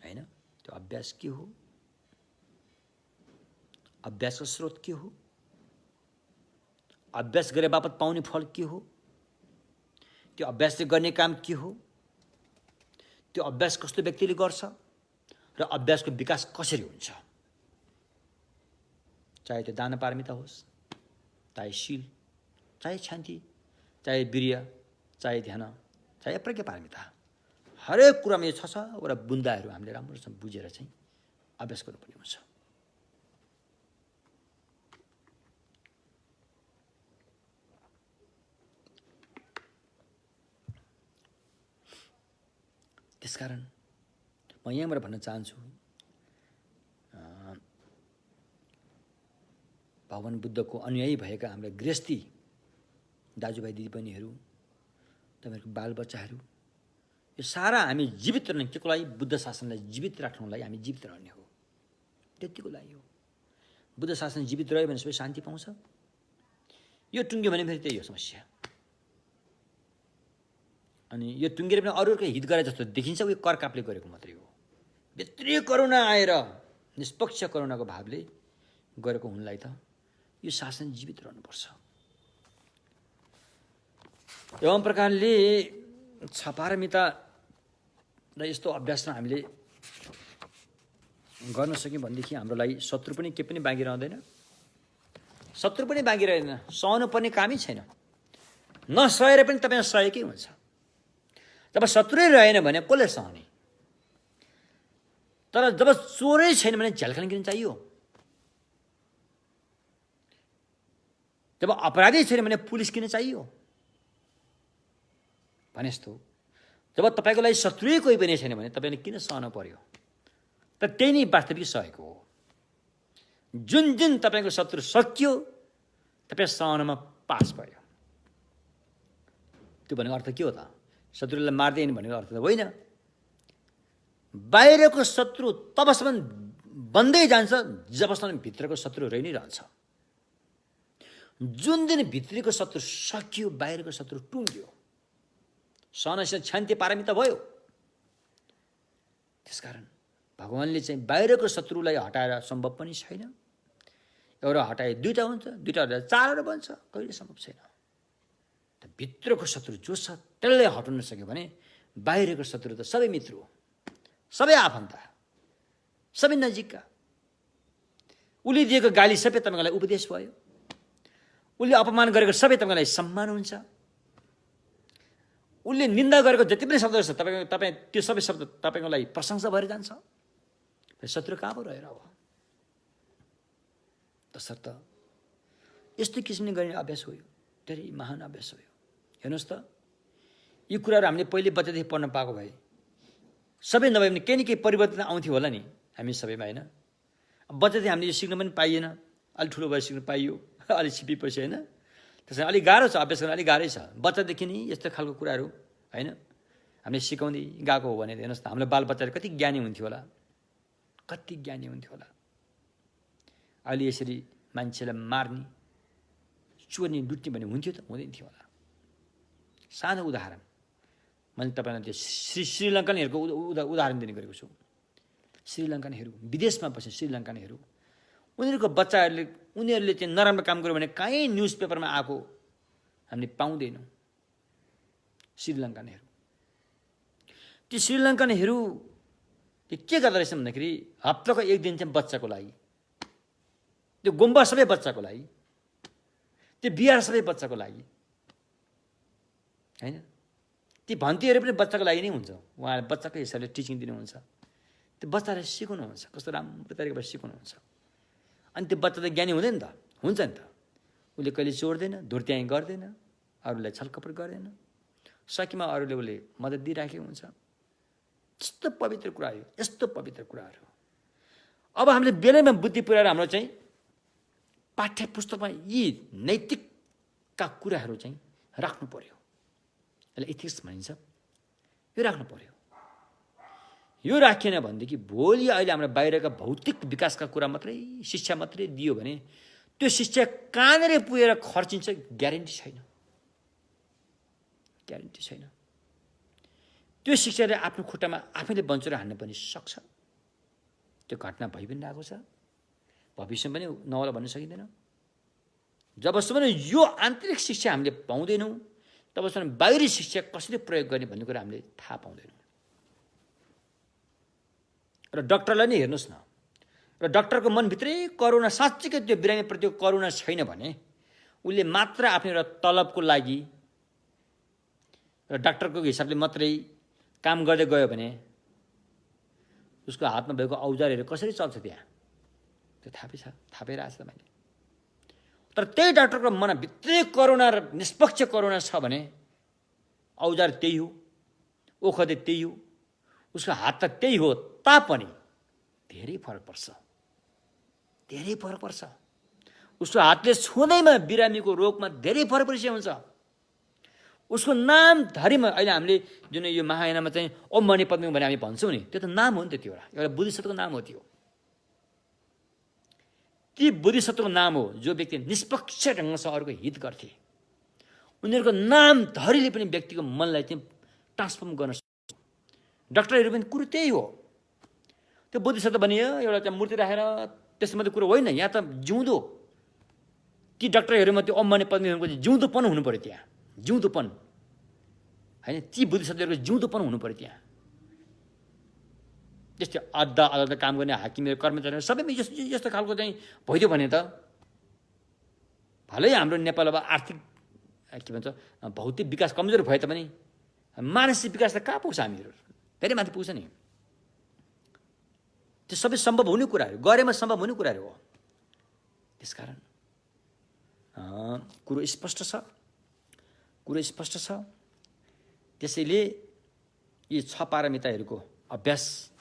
हैन, त्यो अभ्यास के हो, अभ्यासको स्रोत के हो, अभ्यास गरे बापत पाउने फल के हो, त्यो अभ्यासले गर्ने काम के हो, त्यो अभ्यास कस्तो व्यक्तिले गर्छ र अभ्यासको विकास कसरी हुन्छ। चाहे त्यो दान पारमिता होस्, चाहे शील, चाहे शान्ति, चाहे वीर्य, चाहे ध्यान, चाहे प्रज्ञा पारमिता, हरेक कुरामा यो छ वटा बुन्दाहरू हामीले राम्रोसँग बुझेर चाहिँ अभ्यास गर्नुपर्ने हुन्छ। त्यसकारण म यहाँबाट भन्न चाहन्छु, भगवान बुद्धको अनुयायी भएका हाम्रा गृहस्थी दाजुभाइ दिदीबहिनीहरू, तपाईँहरूको बालबच्चाहरू, यो सारा हामी जीवित रहने के को लागि, बुद्ध शासनलाई जीवित राख्नुलाई हामी जीवित रहने हो, त्यतिको लागि हो। बुद्ध शासन जीवित रह्यो भने सबै शान्ति पाउँछ। यो टुङ्ग्यो भने फेरि त्यही हो समस्या। अनि यो टुङ्गेर पनि अरूको हित गरे जस्तो देखिन्छ, उयो करकापले गरेको मात्रै हो। भित्री करुणा आएर निष्पक्ष करुणाको भावले गरेको हुनलाई त यो शासन जीवित रहनुपर्छ। एवं प्रकारले छपारमिता र यस्तो अभ्यासमा हामीले गर्न सक्यौँ भनेदेखि हाम्रो लागि शत्रु पनि के पनि बाँकी रहँदैन, शत्रु पनि बाँकी रहेन, सहनु पर्ने कामै छैन। नसहेर पनि तपाईँ सहेकै हुन्छ। जब शत्रुै रहेन भने कसले सहने? तर जब चोरै छैन भने झ्यालखान किन चाहियो? जब अपराधी छैन भने पुलिस किन चाहियो भने जस्तो जब तपाईँको लागि शत्रुै कोही पनि छैन भने तपाईँले किन सहनु पर्यो? त त्यही नै वास्तविक सहेको हो। जुन जुन तपाईँको शत्रु सकियो तपाईँ सहनमा पास भयो। त्यो भनेको अर्थ के हो त? शत्रुलाई मार्दैन भनेको अर्थ त होइन। बाहिरको शत्रु तबसम्म बन्दै जान्छ जबसम्म भित्रको शत्रु रहि नै रहन्छ। जुन दिन भित्रीको शत्रु सकियो, बाहिरको शत्रु टुङ्ग्यो, सहनशील शान्ति पारमिता भयो। त्यसकारण भगवानले चाहिँ बाहिरको शत्रुलाई हटाएर सम्भव पनि छैन। एउटा हटाए दुईटा हुन्छ, दुईटा हटाए चारवटा बन्छ, कहिले सम्भव छैन। भित्रको शत्रु जो छ त्यसलाई हटाउन सक्यो भने बाहिरको शत्रु त सबै मित्र हो, सबै आफन्त, सबै नजिकका। उसले दिएको गाली सबै तपाईँको लागि उपदेश भयो, उसले अपमान गरेको सबै तपाईँको लागि सम्मान हुन्छ, उसले निन्दा गरेको जति पनि शब्दहरू छ तपाईँ त्यो सबै शब्द तपाईँको लागि प्रशंसा भएर जान्छ। शत्रु कहाँ पो रहेर हो? तसर्थ यस्तो किसिमले गर्ने अभ्यास हो, यो धेरै महान अभ्यास हो। हेर्नुहोस् त, यी कुराहरू हामीले पहिले बच्चादेखि पढ्न पाएको भए सबै नभए पनि केही न केही परिवर्तन आउँथ्यो होला नि हामी सबैमा, होइन? बच्चादेखि हामीले यो सिक्न पनि पाइएन, अलिक ठुलो भएर सिक्न पाइयो, अलिक सिपेपछि, होइन? त्यसमा अलिक गाह्रो छ, अभ्यास गर्न अलिक गाह्रै छ। बच्चादेखि नै यस्तो खालको कुराहरू, होइन, हामीले सिकाउँदै गएको हो भने हेर्नुहोस् त हाम्रो बालबच्चाहरू कति ज्ञानी हुन्थ्यो होला, कति ज्ञानी हुन्थ्यो होला। अहिले यसरी मान्छेलाई मार्ने, चोर्ने, लुट्ने भन्ने हुन्थ्यो त? हुँदैन थियो होला। सानो उदाहरण मैले तपाईँलाई त्यो श्रीलङ्कनहरूको उदाहरण दिने गरेको छु। श्रीलङ्कनहरू विदेशमा बसे श्रीलङ्कनहरू, उनीहरूको उनीहरूले चाहिँ नराम्रो काम गर्यो भने कहीँ न्युज पेपरमा आएको हामीले पाउँदैनौँ। श्रीलङ्कनहरू, ती श्रीलङ्कनहरू के गर्दो रहेछ भन्दाखेरि हप्ताको एक दिन चाहिँ बच्चाको लागि, त्यो गुम्बा सबै बच्चाको लागि, त्यो बिहार सबै बच्चाको लागि, होइन? ती भन्तीहरू पनि बच्चाको लागि नै हुन्छ। उहाँले बच्चाको हिसाबले टिचिङ दिनुहुन्छ, त्यो बच्चालाई सिकाउनुहुन्छ, कस्तो राम्रो तरिकाबाट सिकाउनुहुन्छ। अनि त्यो बच्चा त ज्ञानी हुँदैन त? हुन्छ नि त। उसले कहिले चोर्दैन, धुर्त्याइ गर्दैन, अरूलाई छलकपट गर्दैन, सकीमा अरूले उसले मद्दत दिइराखेको हुन्छ। यस्तो पवित्र कुरा हो, यस्तो पवित्र कुराहरू। अब हामीले बेलैमा बुद्धि पुऱ्याएर हाम्रो चाहिँ पाठ्य पुस्तकमा यी नैतिकका कुराहरू चाहिँ राख्नु पर्यो। यसलाई इथिक्स भनिन्छ, यो राख्नु पर्यो। यो राखेन भनेदेखि भोलि अहिले हाम्रो बाहिरका भौतिक विकासका कुरा मात्रै, शिक्षा मात्रै दियो भने त्यो शिक्षा कहाँनिर पुगेर खर्चिन्छ ग्यारेन्टी छैन, ग्यारेन्टी छैन। त्यो शिक्षाले आफ्नो खुट्टामा आफैले बन्चेर हान्न पनि सक्छ। त्यो घटना भइ पनि रहेको छ, भविष्यमा पनि नहोला भन्न सकिँदैन। जबसम्म यो आन्तरिक शिक्षा हामीले पाउँदैनौँ, तबसम्म बाहिरी शिक्षा कसरी प्रयोग गर्ने भन्ने कुरा हामीले थाहा पाउँदैनौँ। र डाक्टरलाई नै हेर्नुहोस् न, र डाक्टरको मनभित्रै करुणा, साँच्चीकै त्यो बिरामीप्रतिको करुणा छैन भने उसले मात्र आफ्नो एउटा तलबको लागि र डाक्टरको हिसाबले मात्रै काम गर्दै गयो भने उसको हातमा भएको औजारहरू कसरी चल्छ त्यहाँ? त्यो थाहै छ मैले। तर त्यही डाक्टरको मनभित्रै करुणा र निष्पक्ष करुणा छ भने औजार त्यही हो, ओखदे त्यही हो, उसको हात त त्यही हो, तापनि धेरै फरक पर्छ, धेरै फरक पर्छ। उसको हातले छुँदैमा बिरामीको रोगमा धेरै फरक परिचय हुन्छ। उसको नाम धरीमा अहिले हामीले जुन यो महायानमा चाहिँ ओम मणि पद्मे भने हामी भन्छौँ नि, त्यो त नाम हो नि त, त्यो एउटा बुद्धिसत्वको नाम हो। त्यो ती बुद्धिसत्वको नाम हो जो व्यक्ति निष्पक्ष ढङ्गसँग अरूको हित गर्थे। उनीहरूको नाम धरीले पनि व्यक्तिको मनलाई चाहिँ ट्रान्सफर्म गर्न सक्छ। डाक्टरहरू पनि कुरो त्यही हो। त्यो बुद्धिसत्व बनियो एउटा त्यहाँ मूर्ति राखेर त्यस्तो मात्रै कुरो होइन। यहाँ त जिउँदो ती डाक्टरहरूमा त्यो ओम मणि पद्मेहरूको जिउँदोपन हुनु पऱ्यो, त्यहाँ जिउँदोपन होइन, ती बुद्धिसत्वहरूको जिउँदोपन हुनु पऱ्यो त्यहाँ। जस्तै अदालतमा काम गर्ने हाकिमहरू, कर्मचारीहरू सबैमा यस्तो खालको चाहिँ भइदियो भने त भलै हाम्रो नेपाल अब आर्थिक के भन्छ भौतिक विकास कमजोर भए तापनि मानसिक विकास त कहाँ पुग्छ? हामीहरू धेरै माथि पुग्छ नि। त्यो सबै सम्भव हुने कुराहरू, गरेमा सम्भव हुने कुराहरू हो। त्यसकारण कुरो स्पष्ट छ, कुरो स्पष्ट छ। त्यसैले यी 6 पारमिताहरूको अभ्यास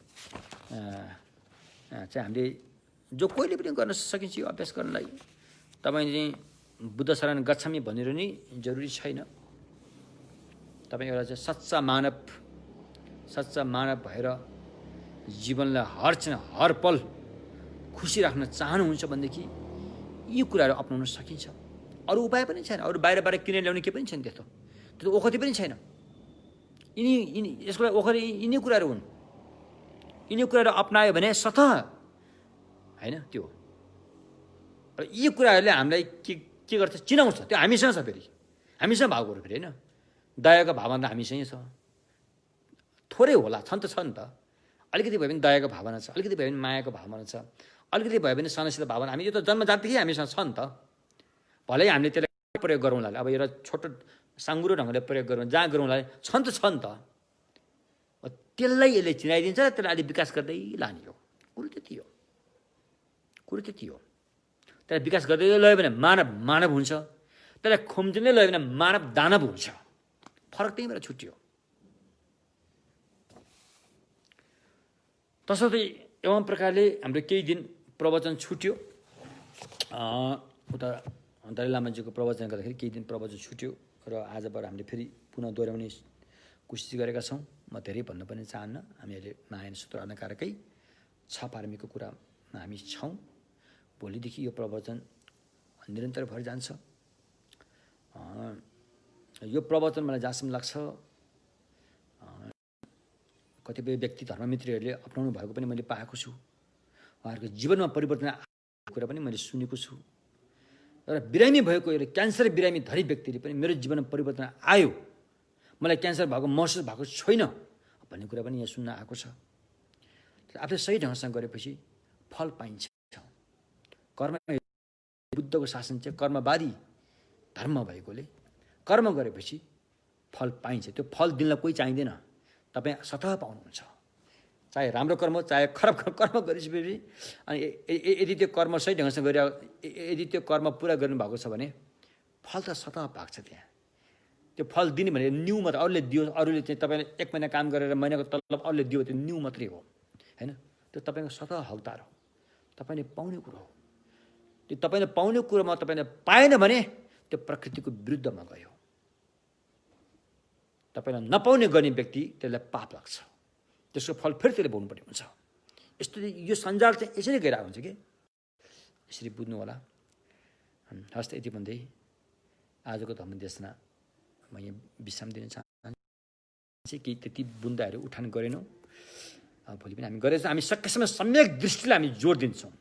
चाहिँ हामीले जो कोहीले पनि गर्न सकिन्छ। यो अभ्यास गर्नलाई तपाईँ चाहिँ बुद्ध शरण गच्छामि भनेर नि जरुरी छैन। तपाईँ एउटा चाहिँ सच्चा मानव भएर जीवनलाई हर पल खुसी राख्न चाहनुहुन्छ भनेदेखि यी कुराहरू अपनाउन सकिन्छ। अरू उपाय पनि छैन, अरू बाहिर किनेर ल्याउने के पनि छैन, त्यस्तो ओखती पनि छैन। यसको लागि ओखती यिनै कुराहरू हुन्। यिनै कुराहरू अपनायो भने सतह होइन त्यो। र यी कुराहरूले हामीलाई के गर्छ? चिनाउँछ। त्यो हामीसँग छ, फेरि हामीसँग भएको कुरो फेरि होइन। दयाको भावना त हामीसँग छ, थोरै होला, छन् त, अलिकति भयो भने दयाको भावना छ, अलिकति भयो भने मायाको भावना छ, अलिकति भयो भने सहनशील भावना। हामी यो त जन्मजातदेखि हामीसँग छ नि त। भलै हामीले त्यसलाई प्रयोग गरौँला, अब एउटा छोटो साङ्गुरो ढङ्गले प्रयोग गरौँ, जहाँ गरौँला, छन् त। त्यसलाई यसले चिनाइदिन्छ र त्यसलाई अलिक विकास गर्दै लाने हो। कुरो त्यति हो। त्यसलाई विकास गर्दै लयो भने मानव हुन्छ। त्यसलाई खुम्चिँदै लयो भने मानव दानव हुन्छ। फरक त्यहीँबाट छुट्यो। तसर्थ एवं प्रकारले हाम्रो केही दिन प्रवचन छुट्यो। उता दलाई लामाजीको प्रवचन गर्दाखेरि केही दिन प्रवचन छुट्यो र आजबाट हामीले फेरि पुनः दोहोऱ्याउने कोसिस गरेका छौँ। म धेरै भन्न पनि चाहन्न। हामीहरूले महायान सूत्र अनुकारकै 6 पारमीको कुरामा हामी छौँ। भोलिदेखि यो प्रवचन निरन्तर भएर जान्छ। यो प्रवचन मलाई जहाँसम्म लाग्छ कतिपय व्यक्ति धर्ममित्रहरूले अपनाउनु भएको पनि मैले पाएको छु। उहाँहरूको जीवनमा परिवर्तन आएको कुरा पनि मैले सुनेको छु। र बिरामी भएको एउटा क्यान्सर बिरामी धरी व्यक्तिले पनि मेरो जीवनमा परिवर्तन आयो, मलाई क्यान्सर भएको महसुस भएको छैन भन्ने कुरा पनि यहाँ सुन्न आएको छ। आफूले सही ढङ्गसँग गरेपछि फल पाइन्छ। कर्म बुद्धको शासन चाहिँ कर्मवादी धर्म भएकोले कर्म गरेपछि फल पाइन्छ। त्यो फल दिनलाई कोही चाहिँदैन, तपाईँ स्वतः पाउनुहुन्छ। चाहे राम्रो कर्म चाहे खराब कर्म गरिसकेपछि अनि यदि त्यो कर्म सही ढङ्गसँग गरे, यदि त्यो कर्म पुरा गर्नुभएको छ भने फल त स्वतः पाक्छ। त्यहाँ त्यो फल दिने भने न्यू मात्र अरूले दियो, अरूले चाहिँ तपाईँले 1 महिना काम गरेर महिनाको तलब अरूले दियो, त्यो न्यू मात्रै हो होइन। त्यो तपाईँको स्वतः हकदार हो, तपाईँले पाउने कुरो हो। त्यो तपाईँले पाउने कुरोमा तपाईँले पाएन भने त्यो प्रकृतिको विरुद्धमा गयो। तपाईँलाई नपाउने गर्ने व्यक्ति त्यसलाई पाप लाग्छ, त्यसको फल फेरि त्यसले भोग्नुपर्ने हुन्छ। यस्तो यो सञ्जाल चाहिँ यसरी गइरहेको हुन्छ कि यसरी बुझ्नु होला। हस् त यति भन्दै आजको धर्मदेशना म यहाँ विश्राम दिन चाहन्छु। केही त्यति बुन्दाहरू उठान गरेनौँ, भोलि पनि हामी गरेछौँ। हामी सकेसम्म सम्यक दृष्टिलाई हामी जोड दिन्छौँ।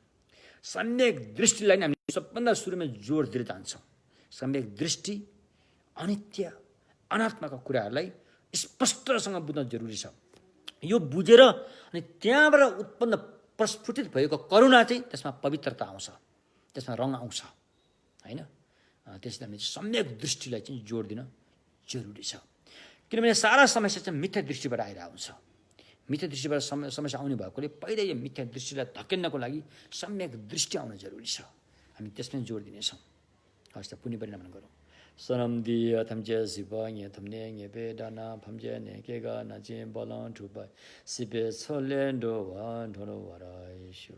सम्यक दृष्टिलाई हामी सबभन्दा सुरुमा जोड दिएर जान्छौँ। सम्यक दृष्टि, अनित्य अनात्माका कुराहरूलाई स्पष्टसँग बुझ्न जरुरी छ। यो बुझेर अनि त्यहाँबाट उत्पन्न प्रस्फुटित भएको करुणा चाहिँ त्यसमा पवित्रता आउँछ, त्यसमा रङ आउँछ हैन। त्यसले हामीले सम्यक दृष्टिलाई चाहिँ जोड दिन जरुरी छ, किनभने सारा समस्या चाहिँ मिथ्या दृष्टिबाट आइरहेको हुन्छ। मिथ्या दृष्टिबाट समस्या आउने भएकोले पहिला यो मिथ्या दृष्टिलाई धकेल्नको लागि सम्यक दृष्टि आउन जरुरी छ। हामी त्यसमै जोड दिनेछौँ। हस् त, पुण्य परिणाम गरौँ। सनम दिए थम्जे सिब न्ये थम्ने न्ये बे दाना फम्जे ने केगा नजे बलन ठुबा सिबे छोले डो वा ढोलो वराइसु।